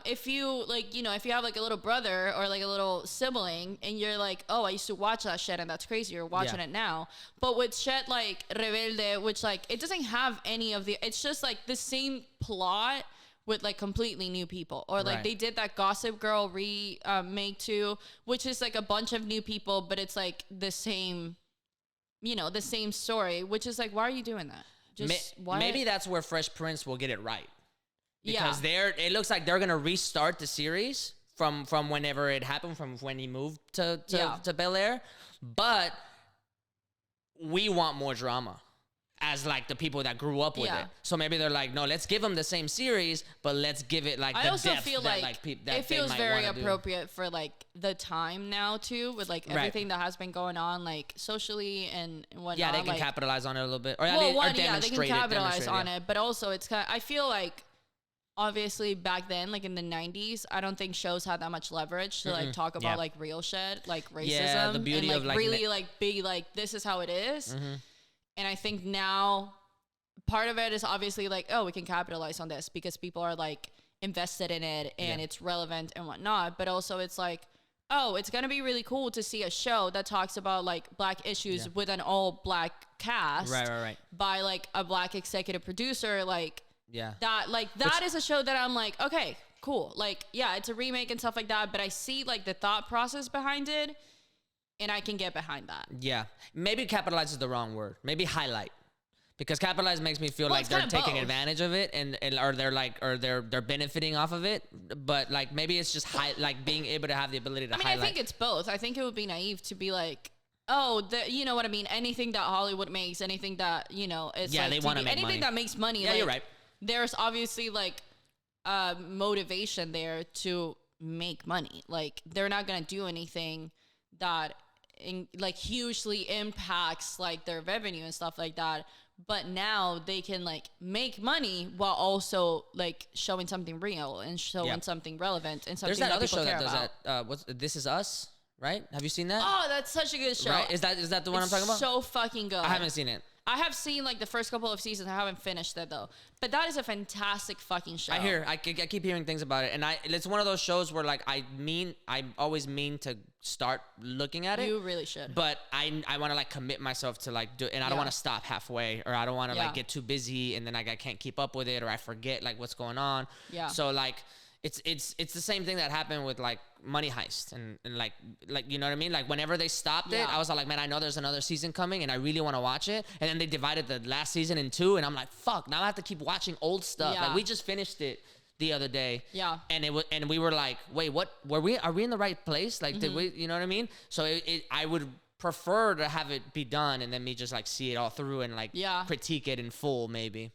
If you like, if you have like a little brother or like a little sibling, and you're like, oh, I used to watch that shit, and that's crazy, you're watching it now. But with shit like Rebelde, which like it doesn't have any of it's just like the same plot with like completely new people, or like they did that Gossip Girl remake too, which is like a bunch of new people, but it's like the same, the same story, which is like, why are you doing that? Just maybe that's where Fresh Prince will get it right. Because it looks like they're gonna restart the series from whenever it happened, from when he moved to Bel Air, but we want more drama. as like the people that grew up with Yeah. it. So maybe they're like, no, let's give them the same series, but let's give it like I the also depth feel that, like that it they feels might very wanna do. appropriate for like the time now too, with like Right. everything that has been going on like socially and whatnot. Yeah, they can like, capitalize on it a little bit, or at well, least, or one, yeah, they can demonstrate capitalize on yeah. it, but also it's kind of, I feel like obviously back then, like in the 90s, I don't think shows had that much leverage to like talk about Yeah. like real shit, like racism, Yeah, the beauty and of, like like, really like be like, this is how it is. And I think now part of it is obviously like, oh, we can capitalize on this because people are like invested in it and Yeah. it's relevant and whatnot. But also it's like, oh, it's going to be really cool to see a show that talks about like black issues with an all black cast. Right. By like a black executive producer. Like Yeah. that is a show that I'm like, okay, cool. Like, yeah, it's a remake and stuff like that. But I see like the thought process behind it and I can get behind that. Yeah. Maybe capitalize is the wrong word. Maybe highlight. Because capitalize makes me feel Well, like it's they're kinda taking both. advantage of it and or they're like or they're benefiting off of it. But like maybe it's just like being able to have the ability to I mean, highlight. I think it's both. I think it would be naive to be like, oh, you know what I mean? Anything that Hollywood makes, anything that, you know, it's Yeah, like they wanna TV, make anything money. that makes money. Yeah, like, you're right. There's obviously like motivation there to make money. Like they're not going to do anything that like hugely impacts like their revenue and stuff like that. But now they can like make money while also like showing something real and showing something relevant and something There's that that other people show care that does about. that. What's This Is Us, right? Have you seen that? Oh, that's such a good show. Right? Is that the one I'm talking about? So fucking good. I haven't seen it. I have seen like the first couple of seasons. I haven't finished it though. But that is a fantastic fucking show. I keep hearing things about it, and it's one of those shows where like I always mean to start looking at it. You really should. But I want to like commit myself to like do, and I don't want to stop halfway, or I don't want to like get too busy, and then like I can't keep up with it, or I forget like what's going on. Yeah. So like it's the same thing that happened with like Money Heist and like you know what I mean? Like whenever they stopped it, I was like, man, I know there's another season coming and I really want to watch it. And then they divided the last season in two, and I'm like, fuck, now I have to keep watching old stuff. Yeah. Like we just finished it the other day. Yeah. And we were like, wait, what are we in the right place? Like did we, you know what I mean? So I would prefer to have it be done and then me just like see it all through and like critique it in full maybe.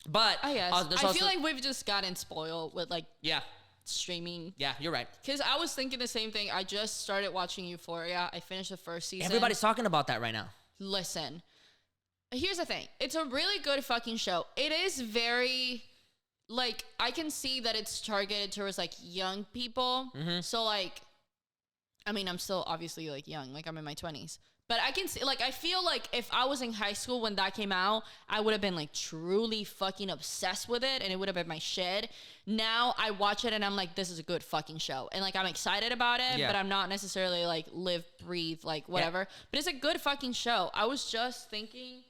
But I guess. there's I also, feel like we've just gotten spoiled with like yeah, streaming. yeah, you're right. Because I was thinking the same thing. I just started watching Euphoria. I finished the first season. Everybody's talking about that right now. Listen, here's the thing. It's a really good fucking show. It is very, like, I can see that it's targeted towards, like, young people. So, like, I mean, I'm still obviously, like, young. Like, I'm in my 20s. But I can see, like, I feel like if I was in high school when that came out, I would have been, like, truly fucking obsessed with it, and it would have been my shit. Now I watch it, and I'm like, this is a good fucking show. And, like, I'm excited about it, but I'm not necessarily, like, live, breathe, like, whatever. But it's a good fucking show. I was just thinking,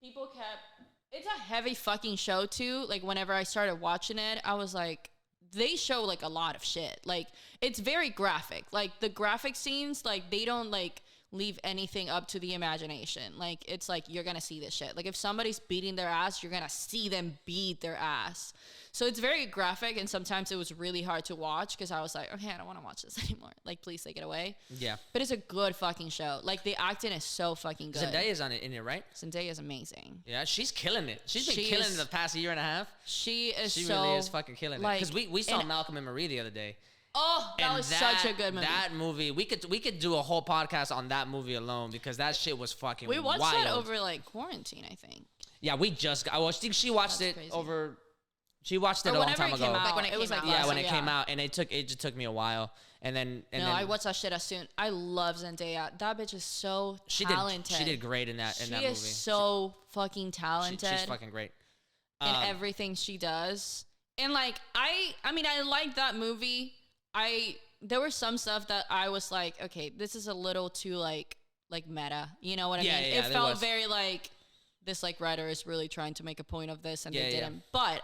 it's a heavy fucking show, too. Like, whenever I started watching it, I was like, they show, like, a lot of shit. Like, it's very graphic. Like, the graphic scenes, like, they don't, like, leave anything up to the imagination. Like, it's like, you're gonna see this shit. Like, if somebody's beating their ass, you're gonna see them beat their ass. So it's very graphic, and sometimes it was really hard to watch because I was like, okay, I don't want to watch this anymore. Like, please take it away. Yeah. But it's a good fucking show. Like, the acting is so fucking good. Zendaya's in it, right? Zendaya is amazing. Yeah, she's killing it. She's been She killing is- it the past year and a half. She is She so... really is fucking killing like, it. Because we saw and- Malcolm and Marie the other day. Oh, that And was such a good movie. That movie, we could do a whole podcast on that movie alone because that shit was fucking We watched wild. that over, like, quarantine, I think. Yeah, we just got, I think she watched That's it crazy. over, she watched it Or a long whenever time it ago. came out. Like when it was came like out. Yeah, last when year, it came out, and it just took me a while. And then I watched that shit as soon. I love Zendaya. That bitch is so talented. She did great in that She movie. is so fucking talented She's fucking great. in everything she does. And like I mean, I like that movie. There was some stuff that I was like, okay, this is a little too like meta. You know what I mean? Yeah, It there felt was. very like this like writer is really trying to make a point of this and Yeah, they yeah. didn't. But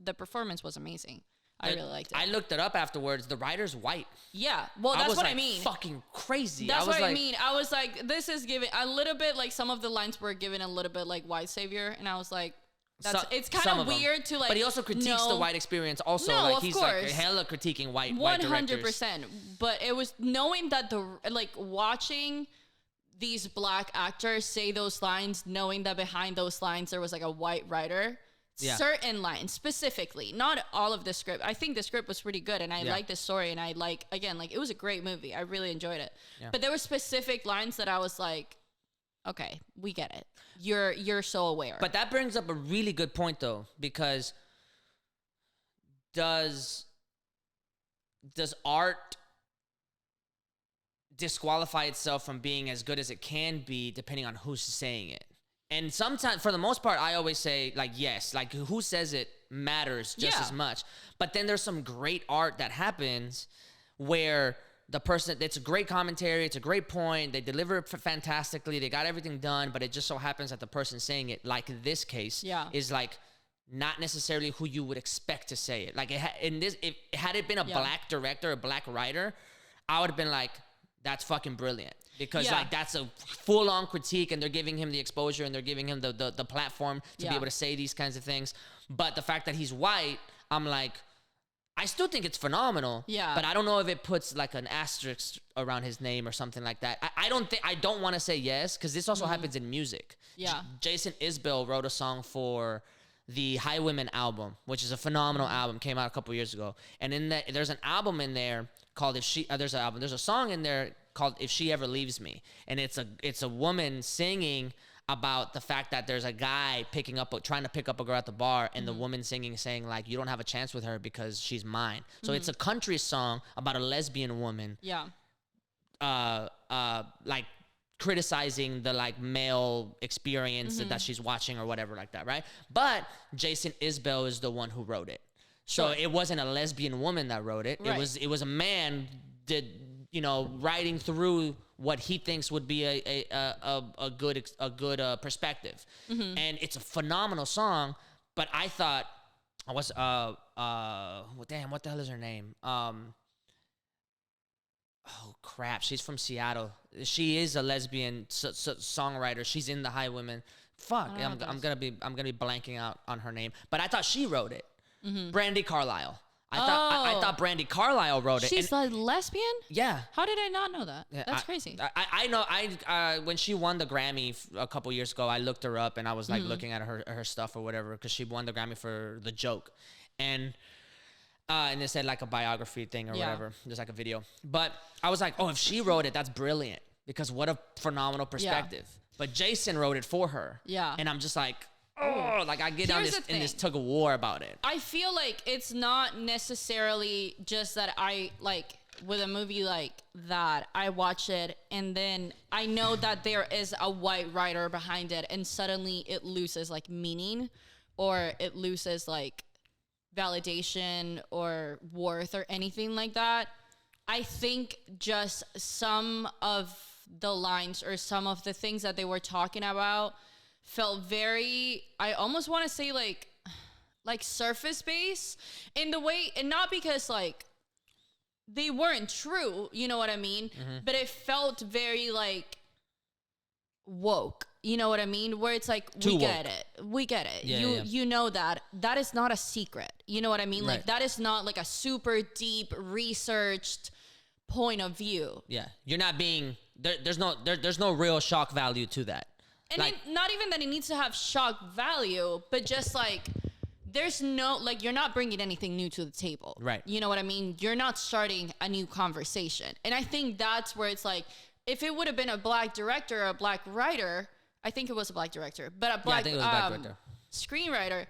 the performance was amazing. I really liked it. I looked it up afterwards. The writer's white. Yeah. Well, that's was what like, I mean. Fucking crazy. That's I was what like, I mean. I was like, this is giving a little bit like some of the lines were given a little bit like white savior, and I was like, it's kind some of them. weird to like. But he also critiques the white experience. Also, No, like of he's like course. hella critiquing white 100%. directors. But it was knowing that the like watching these black actors say those lines knowing that behind those lines there was like a white writer. Yeah. Certain lines specifically, not all of the script. I think the script was pretty good, and I like the story, and I like, again, like, it was a great movie. I really enjoyed it. Yeah. But there were specific lines that I was like, okay, we get it. You're so aware. But that brings up a really good point, though, because does art disqualify itself from being as good as it can be depending on who's saying it? And sometimes, for the most part, I always say, like, yes, like, who says it matters just as much. But then there's some great art that happens where the person, it's a great commentary, it's a great point, they deliver it fantastically, they got everything done, but it just so happens that the person saying it, like in this case, is like not necessarily who you would expect to say it. Like, had it been a black director, a black writer, I would have been like, that's fucking brilliant. Because like, that's a full-on critique, and they're giving him the exposure, and they're giving him the platform to be able to say these kinds of things. But the fact that he's white, I'm like, I still think it's phenomenal. Yeah. But I don't know if it puts like an asterisk around his name or something like that. I don't want to say yes, because this also happens in music. Yeah. Jason Isbell wrote a song for the Highwomen album, which is a phenomenal album, came out a couple years ago. And in that, there's an album in there called there's a song in there called If She Ever Leaves Me. And it's a woman singing about the fact that there's a guy trying to pick up a girl at the bar, and the woman saying like, you don't have a chance with her because she's mine. So it's a country song about a lesbian woman. Yeah. Like criticizing the like male experience that she's watching or whatever like that, right? But Jason Isbell is the one who wrote it. So it wasn't a lesbian woman that wrote it. Right. It was a man writing through what he thinks would be a good perspective. And it's a phenomenal song. But I thought, what the hell is her name? Oh crap, she's from Seattle. She is a lesbian songwriter. She's in the Highwomen. Fuck, I'm gonna be blanking out on her name. But I thought she wrote it. Brandy Carlisle. I thought Brandy Carlisle wrote it. She's a lesbian? Yeah. How did I not know that? That's crazy. I know. When she won the Grammy a couple years ago, I looked her up, and I was like looking at her stuff or whatever, because she won the Grammy for The Joke, and it said like a biography thing or whatever. There's like a video, but I was like, oh, if she wrote it, that's brilliant, because what a phenomenal perspective. But Jason wrote it for her. Yeah. And I'm just like, oh, like I get on this tug of war about it. I feel like it's not necessarily just that I like with a movie like that, I watch it and then I know that there is a white writer behind it, and suddenly it loses like meaning, or it loses like validation or worth or anything like that. I think just some of the lines or some of the things that they were talking about felt very, I almost want to say like surface based in the way, and not because like they weren't true, you know what I mean? But it felt very like woke, you know what I mean? Where it's like, we get it. Yeah, you know that is not a secret, you know what I mean? Right. Like that is not like a super deep researched point of view. Yeah, you're not being there's no real shock value to that. And like, not even that it needs to have shock value, but just like there's no, like, you're not bringing anything new to the table. Right. You know what I mean? You're not starting a new conversation. And I think that's where it's like, if it would have been a black director or a black writer, I think it was a black director, but a black, screenwriter,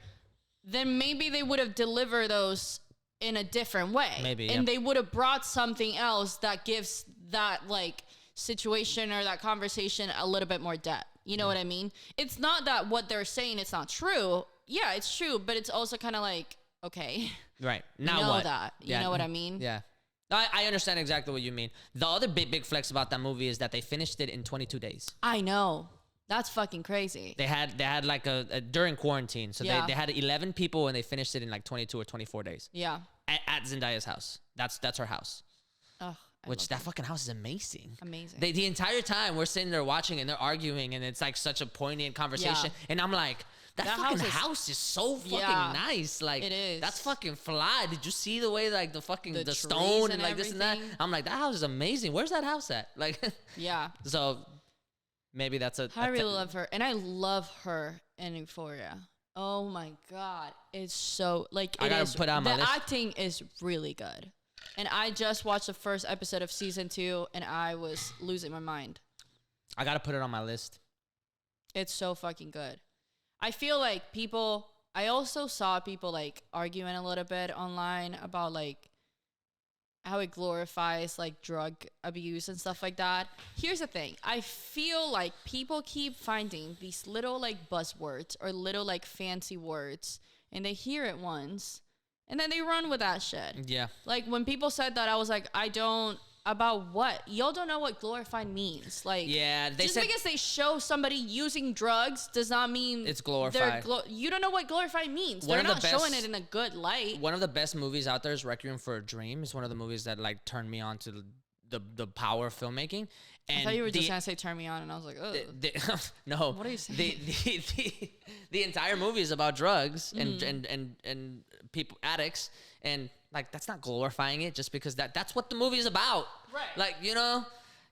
then maybe they would have delivered those in a different way. Maybe, and they would have brought something else that gives that like situation or that conversation a little bit more depth. You know what I mean? It's not that what they're saying it's not true. Yeah, it's true, but it's also kind of like, okay. Right. Now you know what? That. You know what I mean? Yeah. I understand exactly what you mean. The other big flex about that movie is that they finished it in 22 days. I know. That's fucking crazy. They had like a during quarantine. So they had 11 people and they finished it in like 22 or 24 days. Yeah. At Zendaya's house. That's her house. Oh. Which that fucking house is amazing. Amazing. The entire time we're sitting there watching and they're arguing and it's like such a poignant conversation. Yeah. And I'm like, that fucking house is so fucking nice. Like, it is. That's fucking fly. Did you see the way like the stone and like everything? This and that? I'm like, that house is amazing. Where's that house at? Like, yeah. So maybe that's I really love her, and I love her in Euphoria. Oh my god, it's so like I gotta put it on my list. The acting is really good, and I just watched the first episode of season 2, and I was losing my mind. I gotta put it on my list. It's so fucking good. I feel like people. I also saw people like arguing a little bit online about like how it glorifies like drug abuse and stuff like that. Here's the thing. I feel like people keep finding these little like buzzwords or little like fancy words, and they hear it once and then they run with that shit. Yeah. Like when people said that, I was like, I don't. About what? Y'all don't know what glorified means. Like, yeah, they just said because they show somebody using drugs does not mean it's glorified. You don't know what glorified means. One They're of the not showing best- it in a good light. one of the best movies out there is Requiem for a Dream. It's one of the movies that like turned me on to the power of filmmaking. And I thought you were just gonna say "turn me on," and I was like, "Oh, no." What are you saying? The entire movie is about drugs Mm-hmm. and people addicts, and like that's not glorifying it just because that's what the movie is about. Right. Like, you know,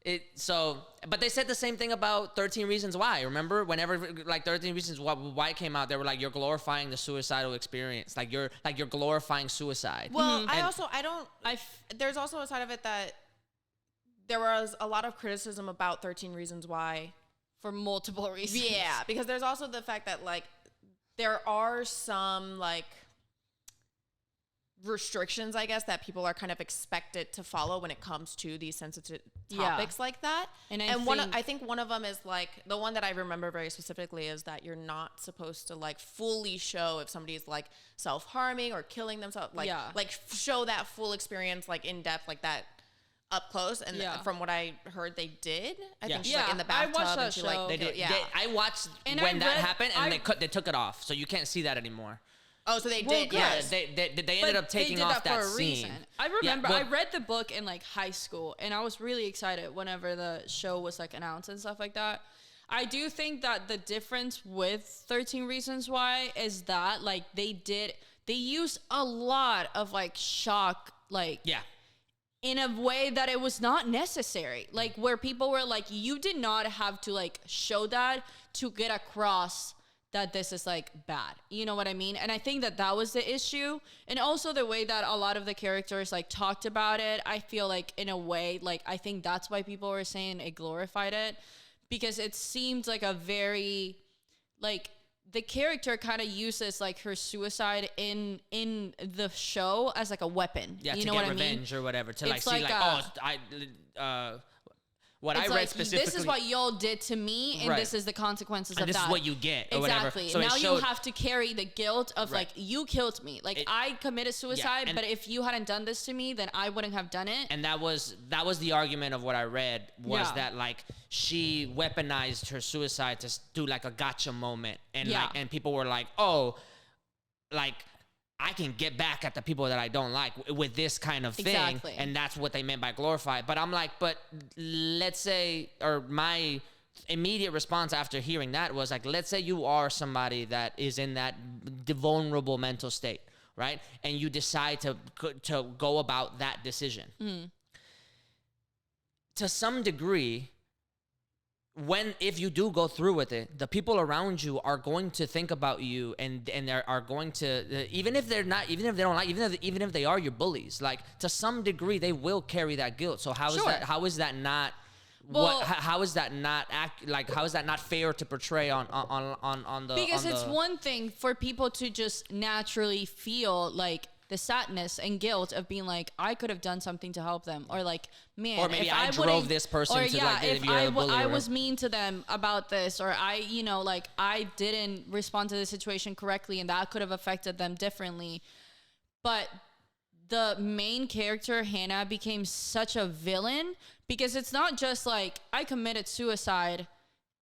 but they said the same thing about 13 Reasons Why. Remember, whenever like 13 Reasons Why came out, they were like, you're glorifying the suicidal experience. Like you're glorifying suicide. Well, I there's also a side of it that there was a lot of criticism about 13 Reasons Why. for multiple reasons." Yeah, because there's also the fact that like there are some like restrictions, I guess, that people are kind of expected to follow when it comes to these sensitive topics like that. And I think one of them is like the one that I remember very specifically is that you're not supposed to like fully show if somebody's like self-harming or killing themselves, like show that full experience like in depth like that up close. And from what I heard, they did. I think she's like in the I bathtub watched that and she show. like They did. yeah. I watched And when I that read- happened, and they took it off, so you can't see that anymore. Oh, so they Well, did. good. Yes. They But ended up taking they did off that for a scene. reason. I remember well- I read the book in like high school, and I was really excited whenever the show was like announced and stuff like that. I do think that the difference with 13 Reasons Why is that like they used a lot of like shock, like Yeah. in a way that it was not necessary. Like where people were like, you did not have to like show that to get across that this is like bad. You know what I mean? And I think that was the issue. And also the way that a lot of the characters like talked about it, I feel like in a way, like I think that's why people were saying it glorified it, because it seemed like a very, like the character kind of uses like her suicide in the show as like a weapon. Yeah, you to know get what revenge I mean? or whatever. To like It's see like what I It's read like, specifically. this is what y'all did to me, and Right. this is the consequences and of this that. is what you get, or Exactly. whatever. So Now it you showed, have to carry the guilt of Right. like, you killed me. Like I committed suicide, and- but if you hadn't done this to me, then I wouldn't have done it. and that was the argument of what I read was Yeah. that like she weaponized her suicide to do like a gotcha moment, and Yeah. like and people were like, oh, like I can get back at the people that I don't like with this kind of thing. Exactly. And that's what they meant by glorify. But I'm like, but let's say, or my immediate response after hearing that was like, let's say you are somebody that is in that vulnerable mental state, right? And you decide to go about that decision. To some degree, if you do go through with it, the people around you are going to think about you, and they are going to, even if they don't like, even if they are your bullies, like to some degree they will carry that guilt. So how is that not Well- how is that not fair to portray on the, Because on it's the, one thing for people to just naturally feel like the sadness and guilt of being like, I could have done something to help them, or like, man, or maybe if I drove wouldn't- this person or to yeah, like, if you're a bully I or was mean to them about this, or I, like I didn't respond to the situation correctly, and that could have affected them differently. But the main character, Hannah, became such a villain because it's not just like I committed suicide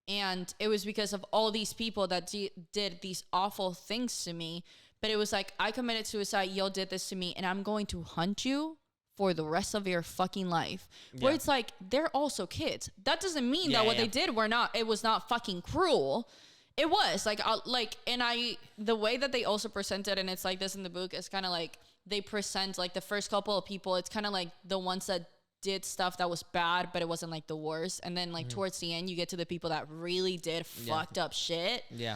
and it was because of all these people that did these awful things to me. But it was like, I committed suicide, y'all did this to me, and I'm going to hunt you for the rest of your fucking life. Where Yeah. it's like, they're also kids. That doesn't mean that what they did it was not fucking cruel. It was like, the way that they also presented, and it's like this in the book, is kind of like, they present like the first couple of people, it's kind of like the ones that did stuff that was bad, but it wasn't like the worst. And then like towards the end, you get to the people that really did fucked up shit. Yeah.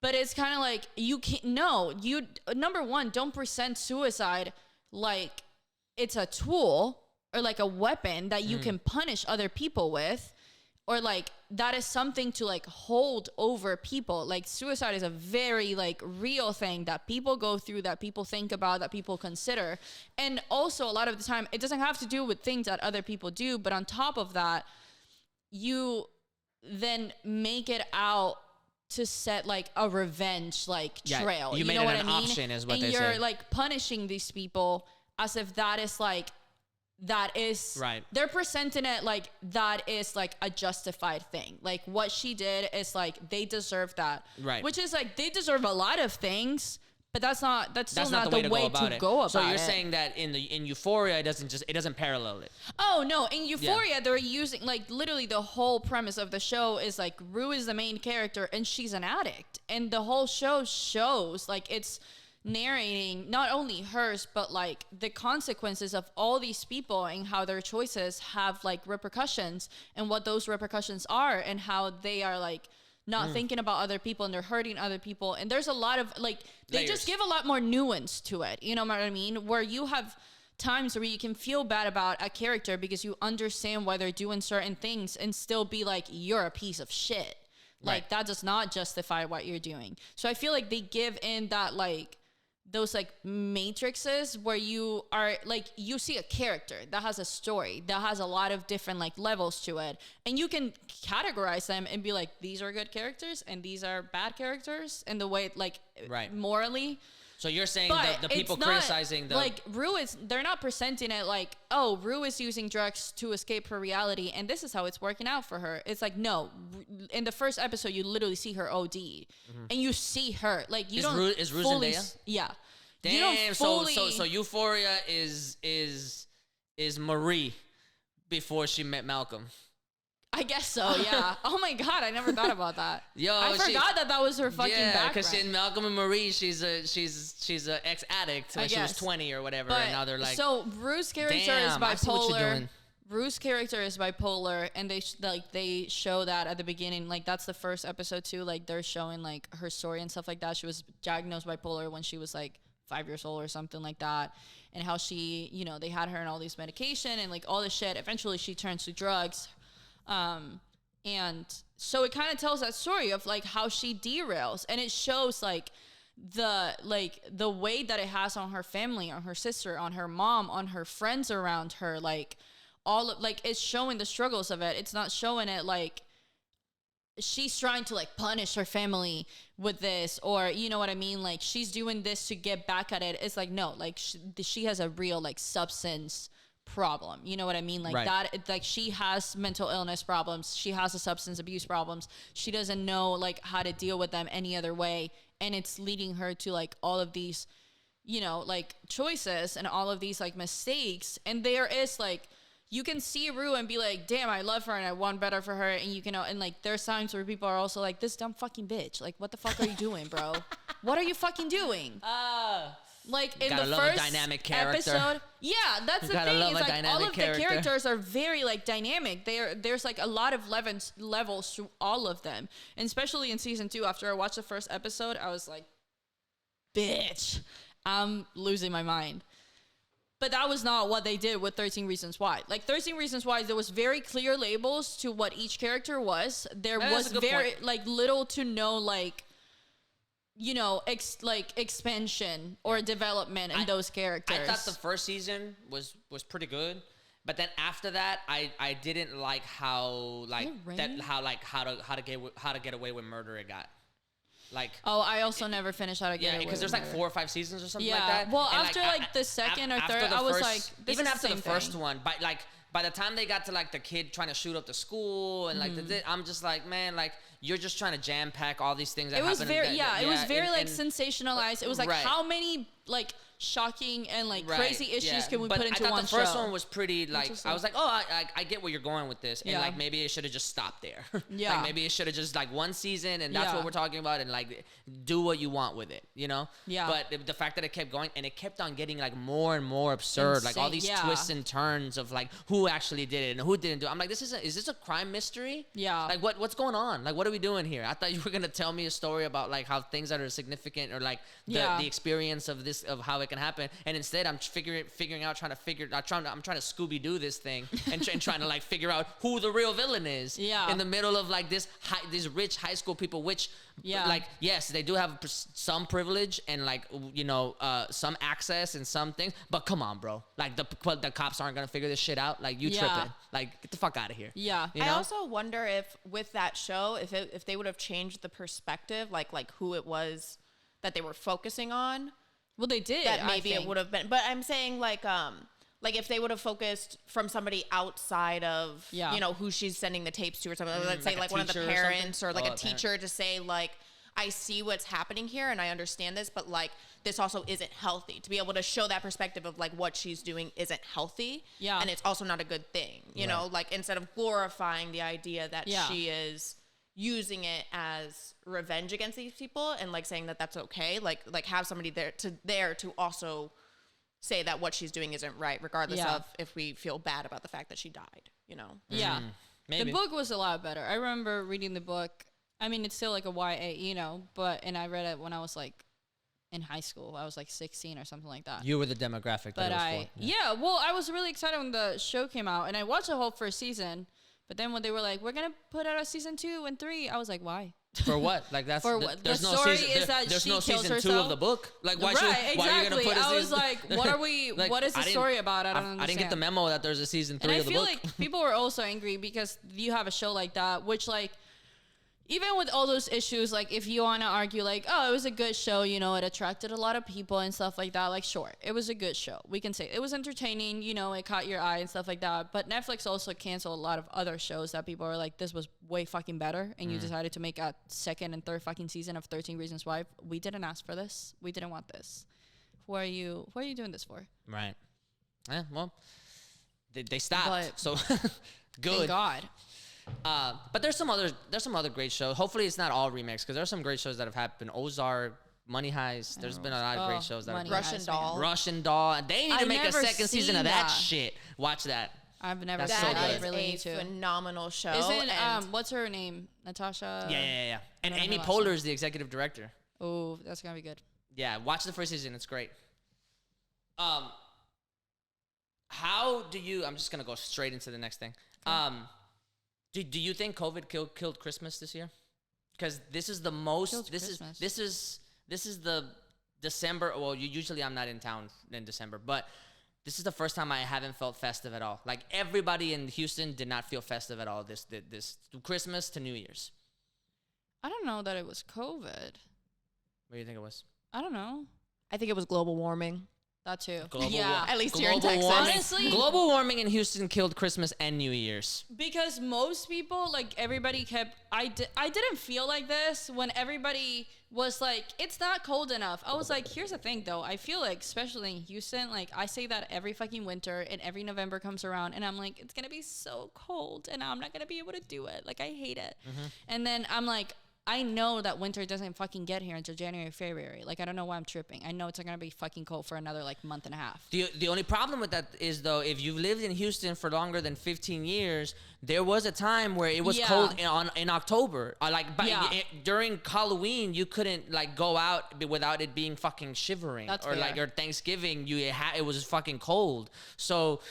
But it's kind of like, you can't, no, you, number one, don't present suicide like it's a tool or like a weapon that you can punish other people with, or like that is something to like hold over people. Like suicide is a very like real thing that people go through, that people think about, that people consider. And also a lot of the time it doesn't have to do with things that other people do, but on top of that, you then make it out to set like a revenge like trail. You made know it what an I mean? option is what and they you're say. like punishing these people as if that is like, that is Right. They're presenting it like that is like a justified thing. Like what she did is like they deserve that. Right. Which is like they deserve a lot of things, but that's still not the way to go about it. So you're saying that in Euphoria it doesn't parallel it. Oh no, in Euphoria they're using like literally the whole premise of the show is like Rue is the main character and she's an addict. And the whole show shows like it's narrating not only hers but like the consequences of all these people and how their choices have like repercussions and what those repercussions are and how they are like not thinking about other people and they're hurting other people. And there's a lot of like they Layers. just give a lot more nuance to it, you know what I mean, where you have times where you can feel bad about a character because you understand why they're doing certain things and still be like, you're a piece of shit. Like Right. that does not justify what you're doing. So I feel like they give in that like those like matrices where you are like, you see a character that has a story that has a lot of different like levels to it, and you can categorize them and be like, these are good characters and these are bad characters, and the way like Right. morally. So you're saying But the people it's not, criticizing the like Rue is, they're not presenting it like, oh, Rue is using drugs to escape her reality and this is how it's working out for her. It's like, no, in the first episode you literally see her OD and you see her like, you don't Is Rue fully Zendaya? yeah. You don't Damn, fully, so Euphoria is Marie before she met Malcolm. I guess so, yeah. Oh my god, I never thought about that. Yo, I forgot that was her fucking yeah, because background. in Malcolm and Marie, she's a ex addict when she was guess. 20 or whatever, But and now they're like, so Rue's character is damn, I see what you're bipolar. doing. Rue's character is bipolar, and they show that at the beginning. Like that's the first episode too. Like they're showing like her story and stuff like that. She was diagnosed bipolar when she was like 5 years old or something like that, and how she, you know, they had her on all these medication and like all this shit. Eventually, she turns to drugs. And so it kind of tells that story of like how she derails, and it shows like the weight that it has on her family, on her sister, on her mom, on her friends around her, like all of, like it's showing the struggles of it. It's not showing it like she's trying to like punish her family with this, or you know what I mean, like she's doing this to get back at it. It's like, no, like she has a real like substance problem, you know what I mean, like Right. that, it's like she has mental illness problems, she has a substance abuse problems, she doesn't know like how to deal with them any other way, and it's leading her to like all of these, you know, like choices and all of these like mistakes. And there is like, you can see Rue and be like, damn, I love her and I want better for her, and you can, and like there's times where people are also like, this dumb fucking bitch, like what the fuck are you doing, bro? What are you fucking doing? Like in Gotta the love a first dynamic character. episode, yeah, that's the Gotta thing. love It's a like all dynamic of character. the characters are very like dynamic. There's like a lot of levels to all of them, and especially in season 2. After I watched the first episode, I was like, bitch, I'm losing my mind. But that was not what they did with 13 Reasons Why. Like 13 Reasons Why, there was very clear labels to what each character was. There That's was a good very point. like little to no like, you know, expansion or development in those characters. I thought the first season was pretty good, but then after that, I didn't like how like Is it that raining? how to get away with murder it got. Like, Oh, I also never finished How to Get yeah, Away because there's with like Murder. 4 or 5 seasons or something Yeah, like that. well, And, after, like, the second or after third, the I was first- like, this even is after the the same first thing. one, by the time they got to like the kid trying to shoot up the school and like I'm just like, man, like you're just trying to jam pack all these things. That It was happen very, that- yeah, it was very like and- sensationalized. It was like Right. how many like shocking and like Right, crazy issues yeah. can we But put into I thought one the first show? one was pretty like I was like, oh, I get where you're going with this, and Yeah. like maybe it should have just stopped there. Yeah. Like maybe it should have just like one season, and that's Yeah. what we're talking about, and like do what you want with it, you know? Yeah. But the fact that it kept going and it kept on getting like more and more absurd, like all Insane, these yeah. twists and turns of like who actually did it and who didn't do it. I'm like, is this a crime mystery? Yeah. Like what's going on? Like what are we doing here? I thought you were gonna tell me a story about like how things that are significant or like the experience of this of how it can happen, and instead I'm figuring out I'm trying to Scooby Doo this thing and trying to like figure out who the real villain is. Yeah. In the middle of like these rich high school people, which like yes they do have some privilege and like some access and some things, but come on, bro, like the cops aren't gonna figure this shit out. Like you tripping? Like get the fuck out of here. Yeah. You I know? also wonder if with that show, if they would have changed the perspective, like who it was that they were focusing on, Well, they did. that maybe it would have been. But I'm saying like if they would have focused from somebody outside of who she's sending the tapes to or something. Let's say like a like one of the teacher or parents or, something? like Oh, a a parent. teacher to say like, I see what's happening here and I understand this, but like this also isn't healthy. To be able to show that perspective of like what she's doing isn't healthy. Yeah. And it's also not a good thing. You know, like instead of glorifying the idea that she is using it as revenge against these people and like saying that that's okay, like have somebody there to also say that what she's doing isn't right, regardless of if we feel bad about the fact that she died, you know? Yeah. Maybe. The book was a lot better. I remember reading the book. I mean, it's still like a YA, and I read it when I was like in high school. I was like 16 or something like that. You were the demographic that But it was for. well, I was really excited when the show came out, and I watched the whole first season. But then when they were like, we're gonna put out a season 2 and 3, I was like, why? For what? Like that's For what? there's The no story season. is that there's she no kills season 2 herself? of the book. Like why Right, why are you gonna exactly. put a I season? was like, what are we? Like, what is the I didn't- story about? I don't I understand. didn't get the memo that there's a season 3 And I of the feel book. like people were also angry because you have a show like that, which like, even with all those issues, like if you want to argue like, oh, it was a good show, it attracted a lot of people and stuff like that. Like, sure, it was a good show. We can say it was entertaining, it caught your eye and stuff like that. But Netflix also canceled a lot of other shows that people are like, this was way fucking better. And you decided to make a second and third fucking season of 13 Reasons Why. We didn't ask for this. We didn't want this. Who are you doing this for? Right. Yeah. Well, they stopped. But- So good. Thank God. But there's some other great shows. Hopefully it's not all remakes because there's some great shows that have happened. Ozark, Money Heist. There's been a lot of great shows that have Money Russian Heist, Doll. Russian Doll. They need to I've make a never second season of seen that that. shit. Watch that. I've never That's seen so that. good. I really a need to. phenomenal show. Isn't and what's her name? Natasha. Yeah. And don't know Amy her last name. Poehler is the executive director. Oh, that's gonna be good. Yeah, watch the first season. It's great. How do you? I'm just gonna go straight into the next thing. Do you think COVID killed Christmas this year? Because this is the most. Killed This Christmas. this is the December. Well, usually I'm not in town in December, but this is the first time I haven't felt festive at all. Like everybody in Houston did not feel festive at all this Christmas to New Year's. I don't know that it was COVID. What do you think it was? I don't know. I think it was global warming. That too. Yeah, At least here in global Texas. warming. Honestly- Global warming in Houston killed Christmas and New Year's. Because most people, like everybody kept, I didn't feel like this when everybody was like, it's not cold enough. I was like, here's the thing though. I feel like, especially in Houston, like I say that every fucking winter and every November comes around and I'm like, it's going to be so cold and I'm not going to be able to do it. Like I hate it. And then I'm like, I know that winter doesn't fucking get here until January, February. Like, I don't know why I'm tripping. I know it's not going to be fucking cold for another, like, month and a half. The only problem with that is, though, if you've lived in Houston for longer than 15 years, there was a time where it was Yeah. cold in October. Yeah. During Halloween, you couldn't, like, go out without it being fucking shivering. That's or, fair. like, or Thanksgiving, it was fucking cold. So...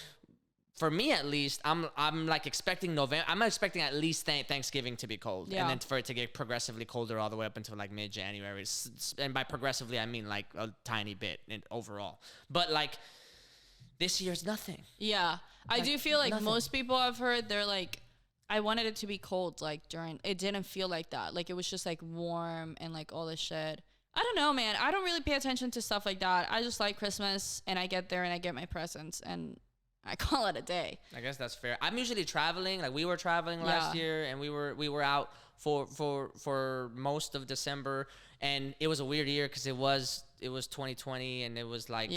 For me, at least, I'm like expecting November. I'm expecting at least Thanksgiving to be cold, Yeah. and then for it to get progressively colder all the way up until like mid-January. And by progressively, I mean like a tiny bit overall. But like this year's nothing. Yeah. I do feel like nothing. most people I've heard, they're like, I wanted it to be cold, like, it didn't feel like that. Like, it was just, like, warm and, like, all this shit. I don't know, man. I don't really pay attention to stuff like that. I just like Christmas, and I get there, and I get my presents, and I call it a day. I guess that's fair. I'm usually traveling. Like we were traveling last Yeah. year, and we were out for most of December, and it was a weird year because it was 2020, and it was like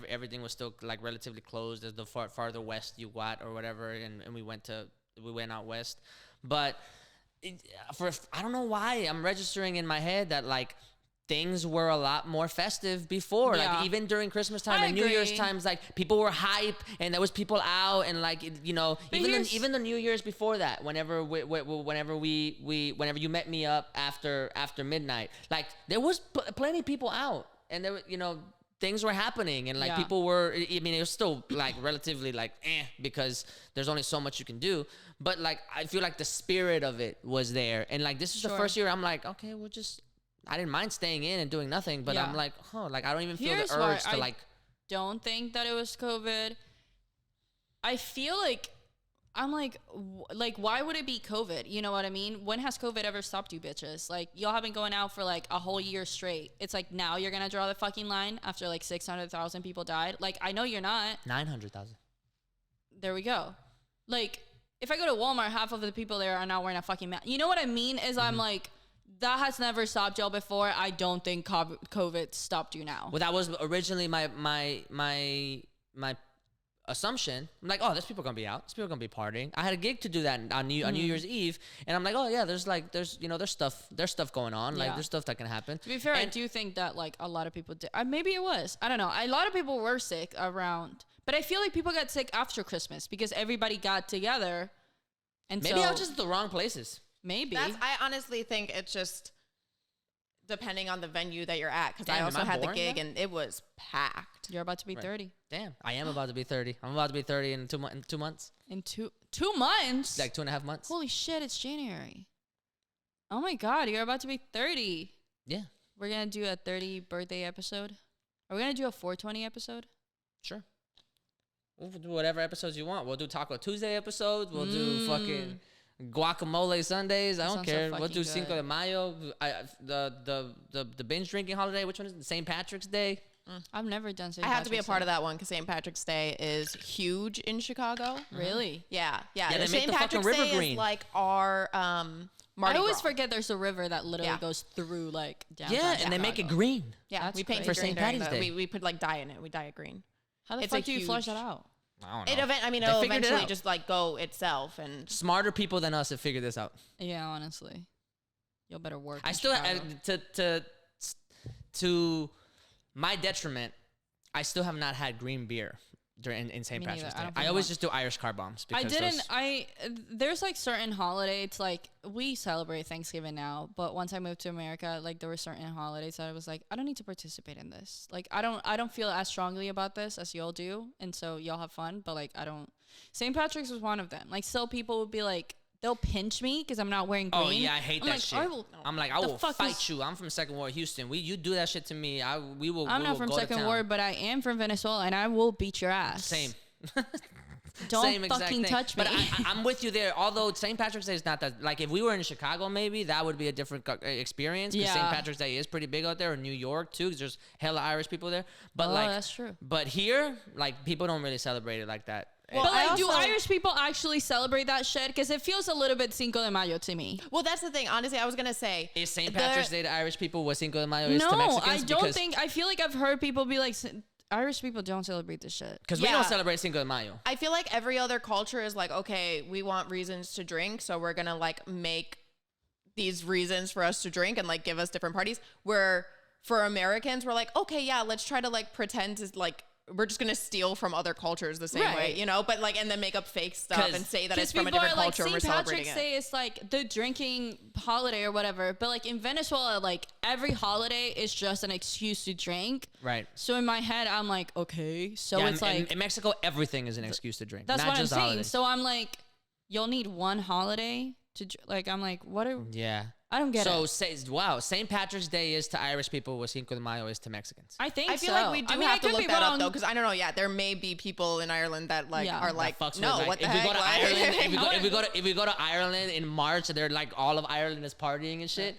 everything was still like relatively closed as the farther west you got or whatever, and we went out west, but I don't know why I'm registering in my head that like things were a lot more festive before. Yeah. Like even during Christmas time I and New Year's agree. times, like people were hype and there was people out, and like, you know, But even the New Year's before that, whenever you met me up after midnight, like there was plenty of people out, and there, you know, things were happening, and like Yeah. people were, I mean, it was still like relatively like because there's only so much you can do, but like I feel like the spirit of it was there, and like this is the Sure. first year I'm like, okay, I didn't mind staying in and doing nothing, but Yeah. I'm like, like I don't even feel Here's the why urge to I like. don't think that it was COVID. I feel like I'm like, why would it be COVID? You know what I mean? When has COVID ever stopped you bitches? Like, y'all have been going out for like a whole year straight. It's like now you're gonna draw the fucking line after like 600,000 people died. Like, I know you're not. 900,000. There we go. Like, if I go to Walmart, half of the people there are not wearing a fucking mask. You know what I mean? Is I'm like, that has never stopped y'all before. I don't think COVID stopped you now. Well, that was originally my assumption. I'm like, oh, there's people gonna be out. There's people gonna be partying. I had a gig to do that on New Year's Eve, and I'm like, oh yeah, there's stuff going on. Like Yeah. there's stuff that can happen. To be fair, I And- do think that like a lot of people did. Maybe it was. I don't know. A lot of people were sick around, but I feel like people got sick after Christmas because everybody got together, and Maybe so I was just at the wrong places. maybe. I honestly think it's just depending on the venue that you're at, because I Damn, also am I had the boring gig now? and it was packed. You're about to be Right. 30 Damn, I am about to be 30. I'm about to be 30 in 2 months. in two months. Like 2.5 months. Holy shit! It's January. Oh my god, you're about to be 30. Yeah, We're gonna do a 30 birthday episode. Are we gonna do a 420 episode? sure. We'll do whatever episodes you want. We'll do Taco Tuesday episodes. We'll do fucking guacamole Sundays. I That don't sounds so care. We'll fucking do Cinco good. de Mayo. The binge drinking holiday. Which one is it? St. Patrick's Day? I've never done. I have to be a part of that one because St. Patrick's Day is huge in Chicago. Really? Yeah. Yeah, they The make St. the fucking Patrick's river Day green. is like our Mardi I always Gras. forget there's a river that literally Yeah. goes through like downtown. Yeah, and they make it Chicago. green. Yeah, That's we paint crazy. it For green St. during Patty's the- Day. We put like dye in it. We dye it green. How the It's fuck a do you flush huge- that out? I don't It know. I mean, They it'll figured it eventually out. just like go itself, and Smarter people than us have figured this out. Yeah, honestly, you'll better work. I in still Chicago. to my detriment, I still have not had green beer during in St. Me Patrick's neither. I Day. don't think I I always want- just do Irish car bombs. I Because didn't. those- There's like certain holidays. Like we celebrate Thanksgiving now, but once I moved to America, like there were certain holidays that I was like, I don't need to participate in this. Like I don't feel as strongly about this as y'all do, and so y'all have fun. But like I don't. St. Patrick's was one of them. Like still people would be like, they'll pinch me because I'm not wearing green. Oh yeah, I hate I'm that like, shit. I will- I'm like, I the will fuck fight is- you. I'm from Second Ward, Houston. You do that shit to me. We will. I'm we not will from go to Second town. Ward, but I am from Venezuela, and I will beat your ass. Same. Don't Same exact fucking thing. touch me. But I'm with you there. Although St. Patrick's Day is not that. Like if we were in Chicago, maybe that would be a different experience. Because St. Yeah. Patrick's Day is pretty big out there, in New York too. Because there's hella Irish people there. But Oh, like, that's true. But here, like people don't really celebrate it like that. Well, But I like, do also- Irish people actually celebrate that shit? Because it feels a little bit Cinco de Mayo to me. well, that's the thing. Honestly, I was gonna say Is St. the- Patrick's Day to Irish people what Cinco de Mayo is to No, Mexicans? I don't think. I feel like I've heard people be like, Irish people don't celebrate this shit. Because we Yeah. don't celebrate Cinco de Mayo. I feel like every other culture is like, okay, we want reasons to drink, so we're gonna like make these reasons for us to drink and like give us different parties. Where for Americans, we're like, okay, yeah, let's try to like pretend to like we're just gonna steal from other cultures the same way, Right. you know? But like, and then make up fake stuff 'Cause- and say that Because it's from a people different are like, culture and we're St. celebrating Patrick's it. Day is like the drinking holiday or whatever. But like in Venezuela, like every holiday is just an excuse to drink. Right. So in my head, I'm like, okay, so Yeah, it's in, like in Mexico, everything is an excuse to drink. that's not what I'm just saying. holidays. So I'm like, you'll need one holiday to like. I'm like, what are? Yeah. I don't get So it. wow, St. Patrick's Day is to Irish people what Cinco de Mayo is to Mexicans. I think I feel so. like we do I mean, have I to could look be that up wrong. though, because I don't know. Yeah, there may be people in Ireland that like Yeah. are That like, Fucks no, with, what the if heck? we go to Like- Ireland, if we go to Ireland in March, they're like all of Ireland is partying and shit.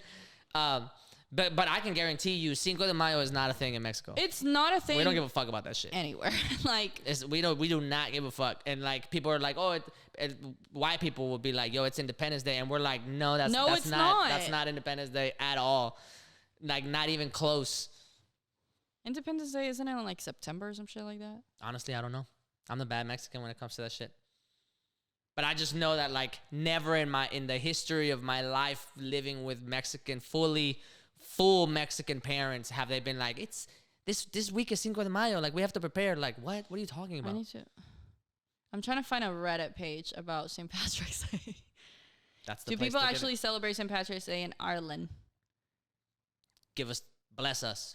But I can guarantee you, Cinco de Mayo is not a thing in Mexico. It's not a thing. We don't give a fuck about that shit. anywhere. Like We do not give a fuck. And like people are like, oh, white people will be like, yo, it's Independence Day, and we're like, no, that's No, that's it's not not. that's not Independence Day at all. Like, not even close. Independence Day isn't it in like September or some shit like that? Honestly, I don't know. I'm the bad Mexican when it comes to that shit. But I just know that, like, never in the history of my life living with full Mexican parents have they been like, it's this week is Cinco de Mayo. Like, we have to prepare. Like, what? What are you talking about? I'm trying to find a Reddit page about St. Patrick's Day. That's the Do place people to get actually it. celebrate St. Patrick's Day in Ireland? Bless us.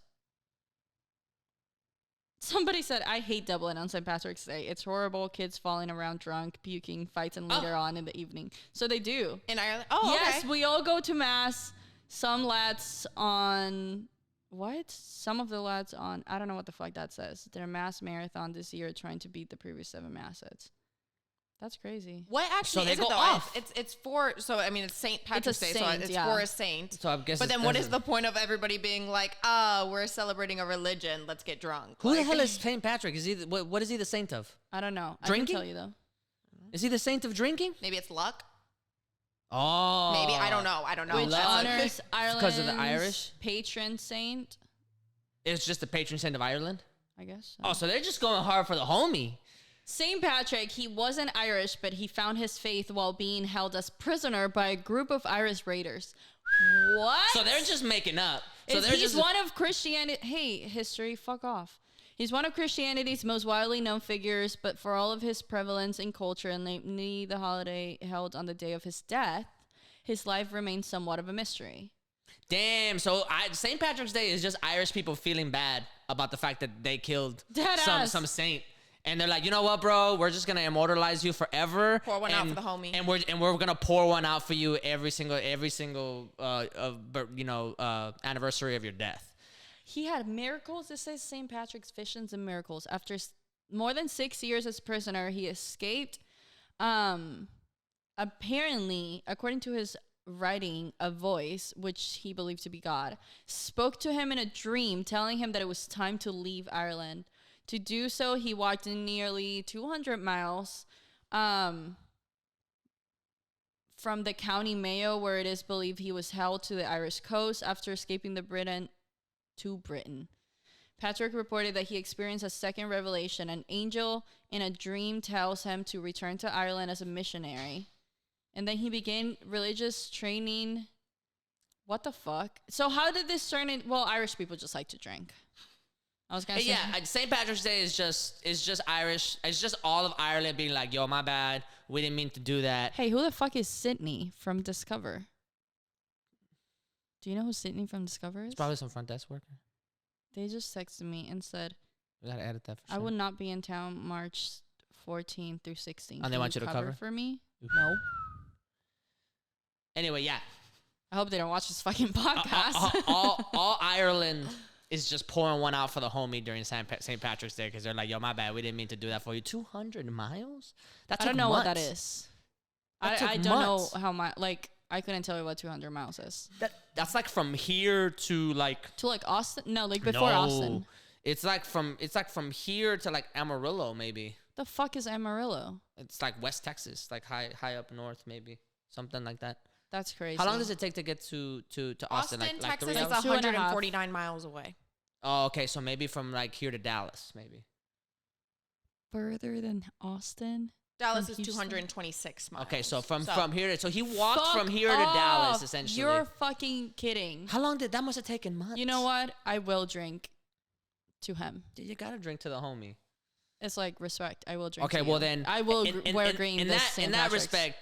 Somebody said, I hate Dublin on St. Patrick's Day. It's horrible. Kids falling around drunk, puking, fights, and later on in the evening. So they do. In Ireland? Oh, yes, okay. we all go to mass. Some lads on... What? Some of the lads on... I don't know what the fuck that says. Their mass marathon this year trying to beat the previous 7 masses. That's crazy. What actually So is they it go though? off. It's for, so I mean, it's St. Patrick's Day, so saint, it's yeah. for a saint. So I guess. But then what is the point of everybody being like, we're celebrating a religion, let's get drunk? Who the Like, hell is St. Patrick? Is he what is he the saint of? I don't know. Drinking? I can tell you, though. Is he the saint of drinking? Maybe it's luck? Oh. Maybe. I don't know. Which Luck. honors Because of the Ireland's Irish? patron saint, It's just the patron saint of Ireland? I guess. Oh, so they're just going hard for the homie. St. Patrick, he wasn't Irish, but he found his faith while being held as prisoner by a group of Irish raiders. What? So they're just making up. So He's one of Christianity. Hey, history, fuck off. He's one of Christianity's most widely known figures, but for all of his prevalence in culture, and namely the holiday held on the day of his death, his life remains somewhat of a mystery. Damn. So St. Patrick's Day is just Irish people feeling bad about the fact that they killed some saint. And they're like, you know what, bro? We're just gonna immortalize you forever. Pour one out for the homie. And we're gonna pour one out for you every single anniversary of your death. He had miracles. This says St. Patrick's visions and miracles. After more than 6 years as prisoner, he escaped. Apparently, according to his writing, a voice, which he believed to be God, spoke to him in a dream, telling him that it was time to leave Ireland. To do so, he walked nearly 200 miles from the county Mayo, where it is believed he was held, to the Irish coast after escaping Britain. Patrick reported that he experienced a second revelation. An angel in a dream tells him to return to Ireland as a missionary. And then he began religious training. What the fuck? So how did this turn in? Well, Irish people just like to drink. I was gonna say. Yeah, St. Patrick's Day is just Irish. It's just all of Ireland being like, yo, my bad. We didn't mean to do that. Hey, who the fuck is Sydney from Discover? Do you know who Sydney from Discover is? It's probably some front desk worker. They just texted me and said, We gotta edit that for sure. I will not be in town March 14 through 16. And they want you to cover for me? Oof. No. Anyway, yeah. I hope they don't watch this fucking podcast. all Ireland is just pouring one out for the homie during St. Patrick's Day because they're like, yo, my bad. We didn't mean to do that for you. 200 miles? I don't know what that is. I don't know how much. Like, I couldn't tell you what 200 miles is. That's like from here to like... To like Austin? No, like before Austin. It's like from here to like Amarillo, maybe. The fuck is Amarillo? It's like West Texas, like high up north, maybe. Something like that. That's crazy. How long does it take to get to Austin? Austin, like Texas 3 is hours? 149 miles away. Oh, okay. So maybe from like here to Dallas, maybe. Further than Austin? Dallas From is Houston? 226 miles. Okay, so from here to... So he walked from here to Dallas, essentially. You're fucking kidding. How long did... That must have taken months. You know what? I will drink to him. Dude, you gotta drink to the homie. It's like respect. I will drink Okay, to well you. then... I will wear green in this that, St. in that Patrick's. respect,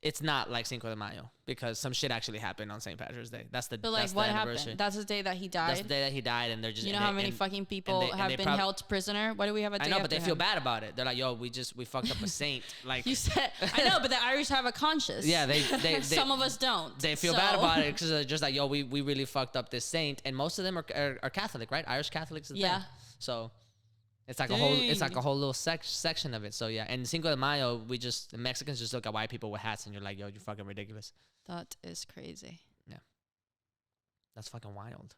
it's not like Cinco de Mayo because some shit actually happened on St. Patrick's Day. That's the But like, that's what the anniversary. happened? That's the day that he died. That's the day that he died, and they're just... You know how many fucking people have been held prisoner? Why do we have a day I know, but after they feel him? bad about it. They're like, yo, we fucked up a saint. Like... You said... I know, but the Irish have a conscience. Yeah, they Some of us don't. They feel bad about it because they're just like, yo, we really fucked up this saint, and most of them are Catholic, right? Irish Catholics. Yeah. So it's like a whole little section of it. So yeah, and Cinco de Mayo, the Mexicans just look at white people with hats, and you're like, yo, you're fucking ridiculous. That is crazy. Yeah, that's fucking wild.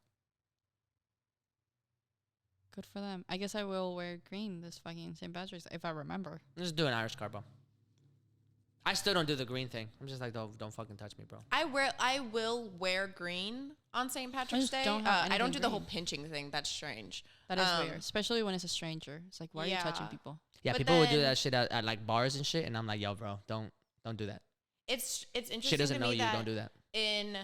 Good for them. I guess I will wear green this fucking St. Patrick's if I remember. Just do an Irish card, bro. I still don't do the green thing. I'm just like, don't fucking touch me, bro. I will wear green on St. Patrick's just Day. don't have I don't anything do the whole green. pinching thing. That's strange. That is weird, especially when it's a stranger. It's like, why are you touching Yeah. people? Yeah, But people would do then- that shit at like bars and shit, and I'm like, yo, bro, don't do that. It's interesting. She doesn't to know me you. that Don't do that. in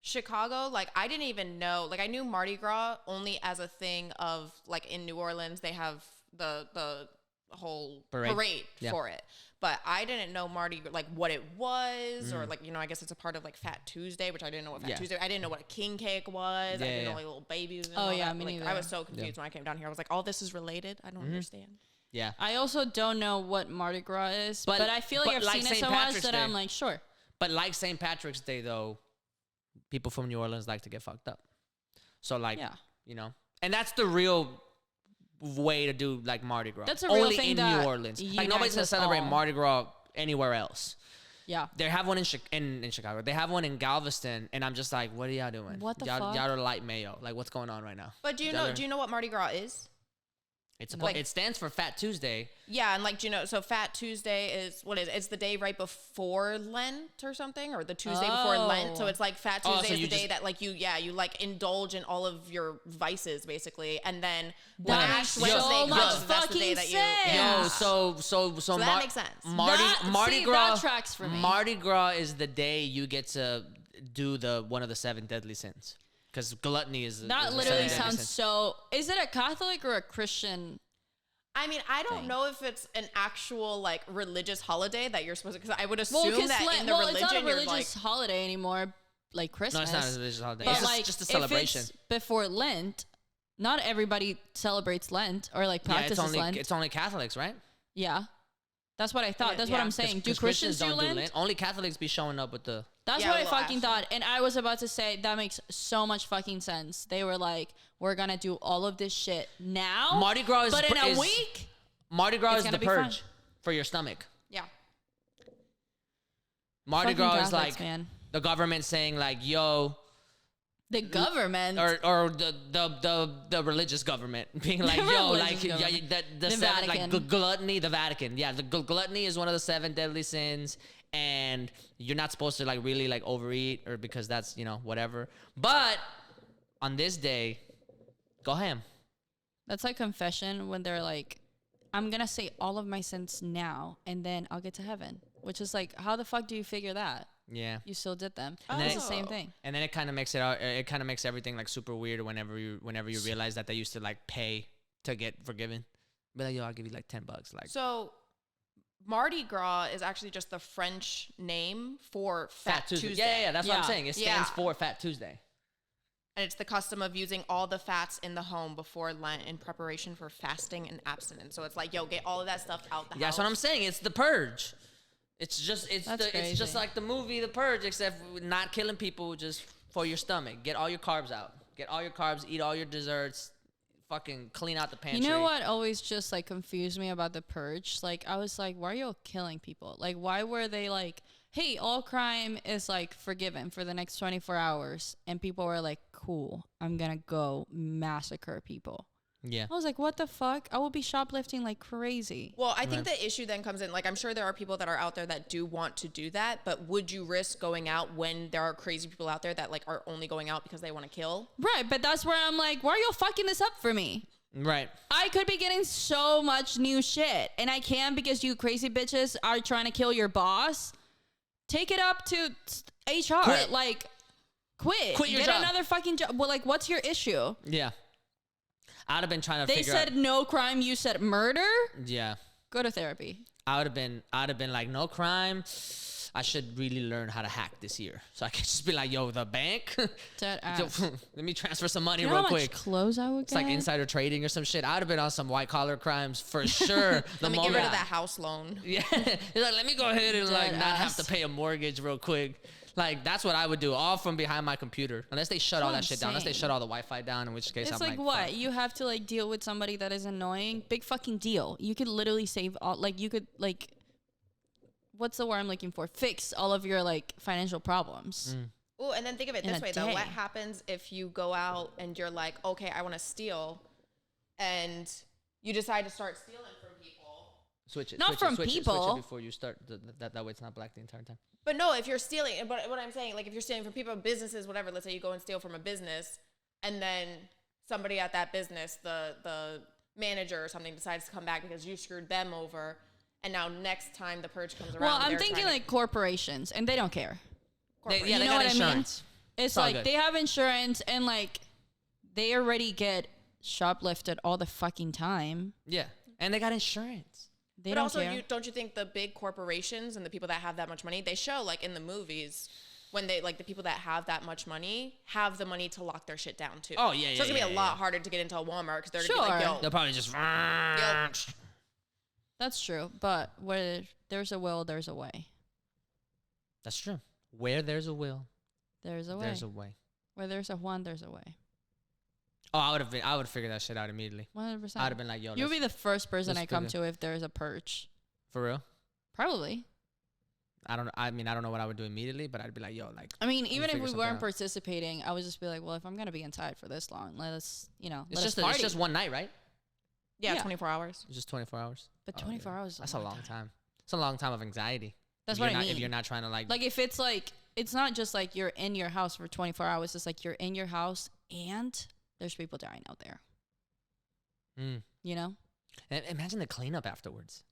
Chicago, like I didn't even know. Like I knew Mardi Gras only as a thing of like in New Orleans they have the whole parade Yeah. for it. But I didn't know Mardi Gras, like what it was, or like I guess it's a part of like Fat Tuesday, which I didn't know what Fat Yeah. Tuesday. I didn't know what a king cake was. I Yeah, didn't know yeah. like little babies. And Oh, all yeah, that. me Like, I neither. was so confused when I came down here. I was like, all this is related. I don't understand. Yeah. I also don't know what Mardi Gras is, But- but I feel like but I've like seen it St. so much Patrick's that Day. I'm like, sure. But like St. Patrick's Day, though, people from New Orleans like to get fucked up. So like, Yeah. you know, and that's the real way to do like Mardi Gras. That's a real only thing in that New Orleans. Like unites nobody's gonna us celebrate all. Mardi Gras anywhere else. Yeah. They have one in Chicago. They have one in Galveston, and I'm just like, what are y'all doing? What the y'all, fuck? Y'all are light mayo. Like, what's going on right now? But do you Y'all know? are- Do you know what Mardi Gras is? It's Like- it stands for Fat Tuesday. Yeah, and like, do you know? So Fat Tuesday is what is? It's the day right before Lent or something, or the Tuesday before Lent. So Oh. it's like Fat Oh, Tuesday so is you the day just- that like you like indulge in all of your vices basically, and then That Ash makes so Wednesday much comes, that's the day fucking that you. sense. Yeah. Yo, so that makes sense. Mardi See, Gras that tracks for me. Mardi Gras is the day you get to do one of the 7 deadly sins, because gluttony is That is a literally 7 deadly sounds sin. so. Is it a Catholic or a Christian? I mean, I don't thing. know if it's an actual like religious holiday that you're supposed to. Because I would Well, assume because that in the it's religion not a you're like. religious holiday anymore, like No, Christmas. it's not a religious holiday. But It's like, just a if celebration. it's before Lent, not everybody celebrates Lent or like Yeah, practices Lent. it's only Catholics, right? Yeah, that's what I thought. Yeah, That's what yeah. I'm saying. Do 'Cause Christians do don't Lent? Only Catholics be showing up with the. That's Yeah, what I little fucking ashes. thought. And I was about to say that makes so much fucking sense. They were like, we're gonna do all of this shit now. Mardi Gras is but in a is- week. Mardi Gras It's is gonna the be purge fun. for your stomach. Yeah. Mardi Fucking Gras is Catholics, like man. the government saying like, yo, The government. or the religious government being like, The yo, religious like government. the The seven, like Vatican. gluttony, the Vatican. Yeah, the gluttony is one of the 7 deadly sins, and you're not supposed to like really like overeat, or because that's, you know, whatever. But on this day, go ham. That's like confession when they're like, I'm gonna say all of my sins now and then I'll get to heaven. Which is like, how the fuck do you figure that? Yeah. You still did them. And It's then- the same thing. And then it kind of makes it out. It kind of makes everything like super weird whenever you realize that they used to like pay to get forgiven. Be like, yo, I'll give you like $10. Like So Mardi Gras is actually just the French name for Fat Tuesday. Yeah. That's what I'm Yeah. saying. It stands Yeah. for Fat Tuesday. And it's the custom of using all the fats in the home before Lent in preparation for fasting and abstinence. So it's like, yo, get all of that stuff out the house. That's what I'm saying. It's the purge. It's just That's it's just crazy. like the movie The Purge, except with not killing people, just for your stomach. Get all your carbs out. Get all your carbs. Eat all your desserts. Fucking clean out the pantry. You know what always just like confused me about the purge? Like I was like, why are you killing people? Like why were they like, hey, all crime is like forgiven for the next 24 hours? And people were like, cool, I'm gonna go massacre people. Yeah. I was like, what the fuck? I will be shoplifting like crazy. Well, I think the issue then comes in, like, I'm sure there are people that are out there that do want to do that, but would you risk going out when there are crazy people out there that, like, are only going out because they want to kill? Right, but that's where I'm like, why are you fucking this up for me? Right. I could be getting so much new shit, and I can because you crazy bitches are trying to kill your boss. Take it up to HR. Quit. Like, quit. Quit your Get job. another fucking job. Well, like, what's your issue? Yeah. I'd have been trying to They figure said out. no crime. You said murder. Yeah. Go to therapy. I'd have been like, no crime. I should really learn how to hack this year. So I could just be like, yo, the bank. Dead Yo, ass. let me transfer some money You know real how much quick. clothes I would It's get? like insider trading or some shit. I'd have been on some white collar crimes for sure. Let me get rid of that house loan. Yeah. He's like, let me go ahead and like Dead not have ass. to pay a mortgage real quick. Like that's what I would do, all from behind my computer. Unless they shut all what that I'm shit down. Unless they saying. shut all the Wi-Fi down, in which case It's I'm like, like, what? fuck. You have to like deal with somebody that is annoying. Big fucking deal. You could literally save all, like, you could like, what's the word I'm looking for? Fix all of your like financial problems. Oh, and then think of it In this a way, though. What day. happens if you go out and you're like, okay, I want to steal, and you decide to start stealing from people? Switch it. Not switch from it, switch people. It, switch it before you start. That way it's not black the entire time. But no, if you're stealing, but what I'm saying, like if you're stealing from people, businesses, whatever, let's say you go and steal from a business, and then somebody at that business, the manager or something, decides to come back because you screwed them over, and now next time the purge comes around. Well, I'm thinking like corporations, and they don't care. They You know got what I mean? insurance. It's all like good. they have insurance, and like they already get shoplifted all the fucking time. Yeah, and they got insurance. They But don't also, care. don't you think the big corporations and the people that have that much money, they show like in the movies when they like the people that have that much money have the money to lock their shit down too. Oh, yeah, So it's gonna yeah, be a yeah, lot yeah. harder to get into a Walmart because they're gonna be like, Sure. yo, They'll probably just. That's true, but where there's a will, there's a way. That's true. Where there's a will, There's a way. there's a way. Where there's a Juan, there's a way. Oh, I would figure that shit out immediately. 100%. I'd have been like, yo, You'll let's- be the first person let's I come figure- to if there's a purge. for real. Probably. I don't know what I would do immediately, but I'd be like, yo, like, I mean, me even if figure we something weren't out. participating, I would just be like, well, if I'm gonna be inside for this long, let us, it's let us just party. it's just one night, right? yeah, Yeah. 24 hours. It's just 24 hours. But Oh, 24 yeah. hours. Is That's a long time. It's a long time of anxiety. That's If what you're I not- mean. If you're not trying to like Like if it's like, it's not just like you're in your house for 24 hours. It's like you're in your house and there's people dying out there. Mm. You know? And imagine the cleanup afterwards.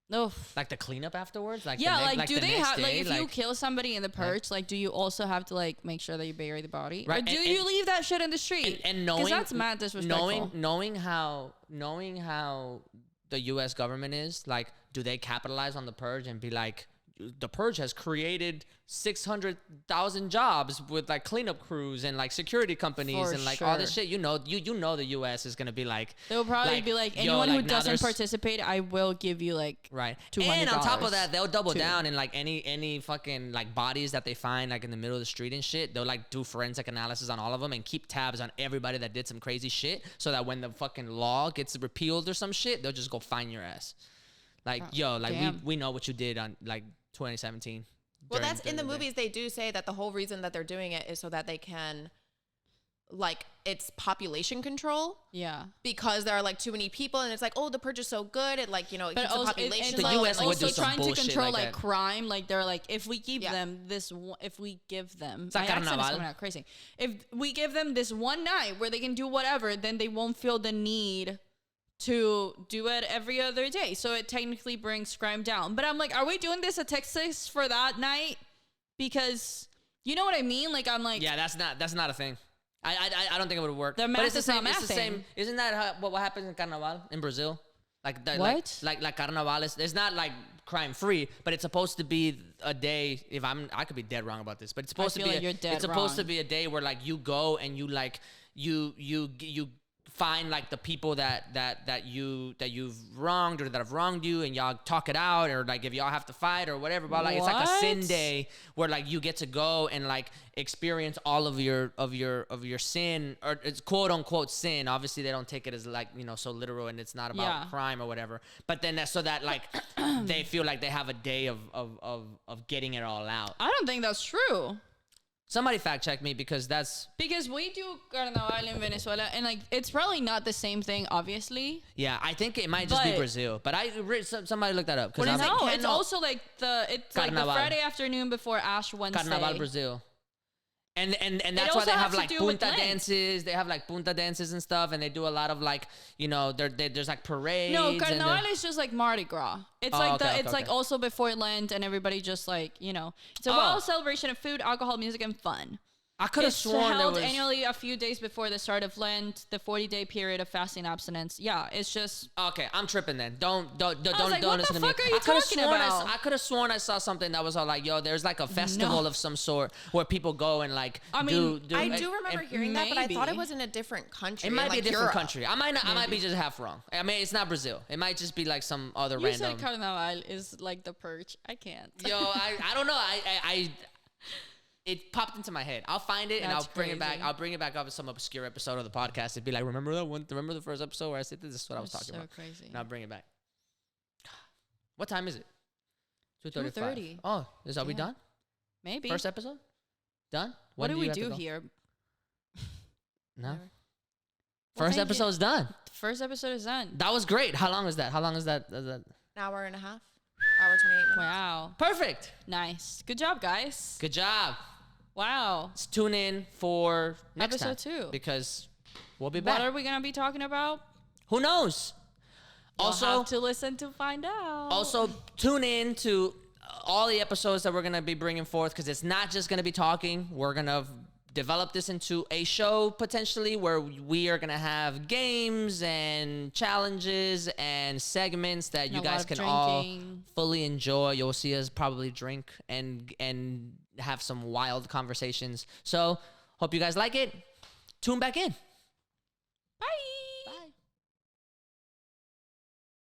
No. Like the cleanup afterwards. Like Yeah, the like do the they next have like day, if you kill somebody in the purge, like do you also have to like make sure that you bury the body, Right, or do and- you leave that shit in the street? and 'Cause knowing that's mad disrespectful. knowing how the U.S. government is, like, do they capitalize on the purge and be like, the purge has created 600,000 jobs with like cleanup crews and like security companies For and like all this sure. shit. You know the U.S. is gonna be like, They'll probably be like, yo, anyone who like, now doesn't there's- participate, I will give you like Right. $200 And on top of that, they'll double too. down in like any fucking like bodies that they find like in the middle of the street and shit. They'll like do forensic analysis on all of them and keep tabs on everybody that did some crazy shit, so that when the fucking law gets repealed or some shit, they'll just go find your ass. Like, yo, like damn. we know what you did on like 2017. Well, during- that's in the during day. movies. They do say that the whole reason that they're doing it is so that they can, like, it's population control Yeah. because there are like too many people, and it's like, oh, the purge is so good. It like it But keeps the also, population The low. US and would do also some trying to bullshit control like like that. crime. Like they're like, if we give Yeah. them this, if we give them, It's like my accent is carnaval. coming out crazy. If we give them this one night where they can do whatever, then they won't feel the need to do it every other day. So it technically brings crime down. But I'm like, are we doing this at Texas for that night? Because you know what I mean? Like I'm like, Yeah, that's not a thing. I don't think it would work. The but math it's the is not same. It's the mathing. same. Isn't that what happens in Carnaval in Brazil? Like the, What? Like Carnaval is. It's not like crime free, but it's supposed to be a day. I could be dead wrong about this, but it's supposed to feel be. like you're dead it's supposed to wrong. be a day where like you go and you like you find like the people that you've wronged or that have wronged you, and y'all talk it out, or like if y'all have to fight or whatever. But like it's like a sin What? day where like you get to go and like experience all of your sin, or it's quote unquote sin. Obviously they don't take it as like, you know, so literal, and it's not about Yeah. crime or whatever. But then so that like they feel like they have a day of getting it all out. I don't think that's true. Somebody fact check me, because that's Because we do Carnaval in Venezuela, and like it's probably not the same thing, obviously. yeah. I think it might just be But- Brazil, but somebody look that up. What is it? No, it's Candle. also like it's like the Carnaval. Friday afternoon before Ash Wednesday. Carnaval Brazil. And that's why also they has have to like do with punta Lent. dances. They have like punta dances and stuff, and they do a lot of like, you know, there's like parades. No, and Carnaval is just like Mardi Gras. It's like okay, it's okay, like okay. also before Lent, and everybody just like, you know, it's a Oh. wild celebration of food, alcohol, music, and fun. I could have It's sworn there held was. annually a few days before the start of Lent, the 40-day period of fasting abstinence. Yeah, it's just Okay, I'm tripping then. Don't was like, what listen the to me. fuck are you I coulda talking sworn about? I could have sworn I saw something that was all like, yo, there's like a festival No. of some sort where people go and like I mean, do. I and- do remember and hearing that, but I thought it maybe. was in a different country. It might in, be a like, different Europe. country. I might be just half wrong. I mean, it's not Brazil. It might just be like some other you random. said Carnaval is like the purge. I can't. Yo, I don't know. I it popped into my head. I'll find it and That's I'll bring it back. crazy. I'll bring it back up as some obscure episode of the podcast. It'd be like, remember that one? Remember the first episode where I said this is what I was That's talking so about. crazy. And I'll bring it back. What time is it? 2:30. Oh, are we Yeah. done? Maybe. First episode? Done? what When do we you have to do go? here? No. Whatever. Well, First thank you. episode's done. First episode is done. That was great. How long is that? How long is that? An hour and a half. Hour 28 minutes. Wow. Perfect. Nice. Good job, guys. Good job. Wow. Let's tune in for next Episode time 2. because we'll be back. What are we going to be talking about? Who knows? You'll Also, have to listen to find out. also tune in to all the episodes that we're going to be bringing forth because it's not just going to be talking. We're going to develop this into a show potentially where we are going to have games and challenges and segments that And you a lot guys of can all drinking. fully enjoy. You'll see us probably drink and have some wild conversations. So hope you guys like it. Tune back in. Bye.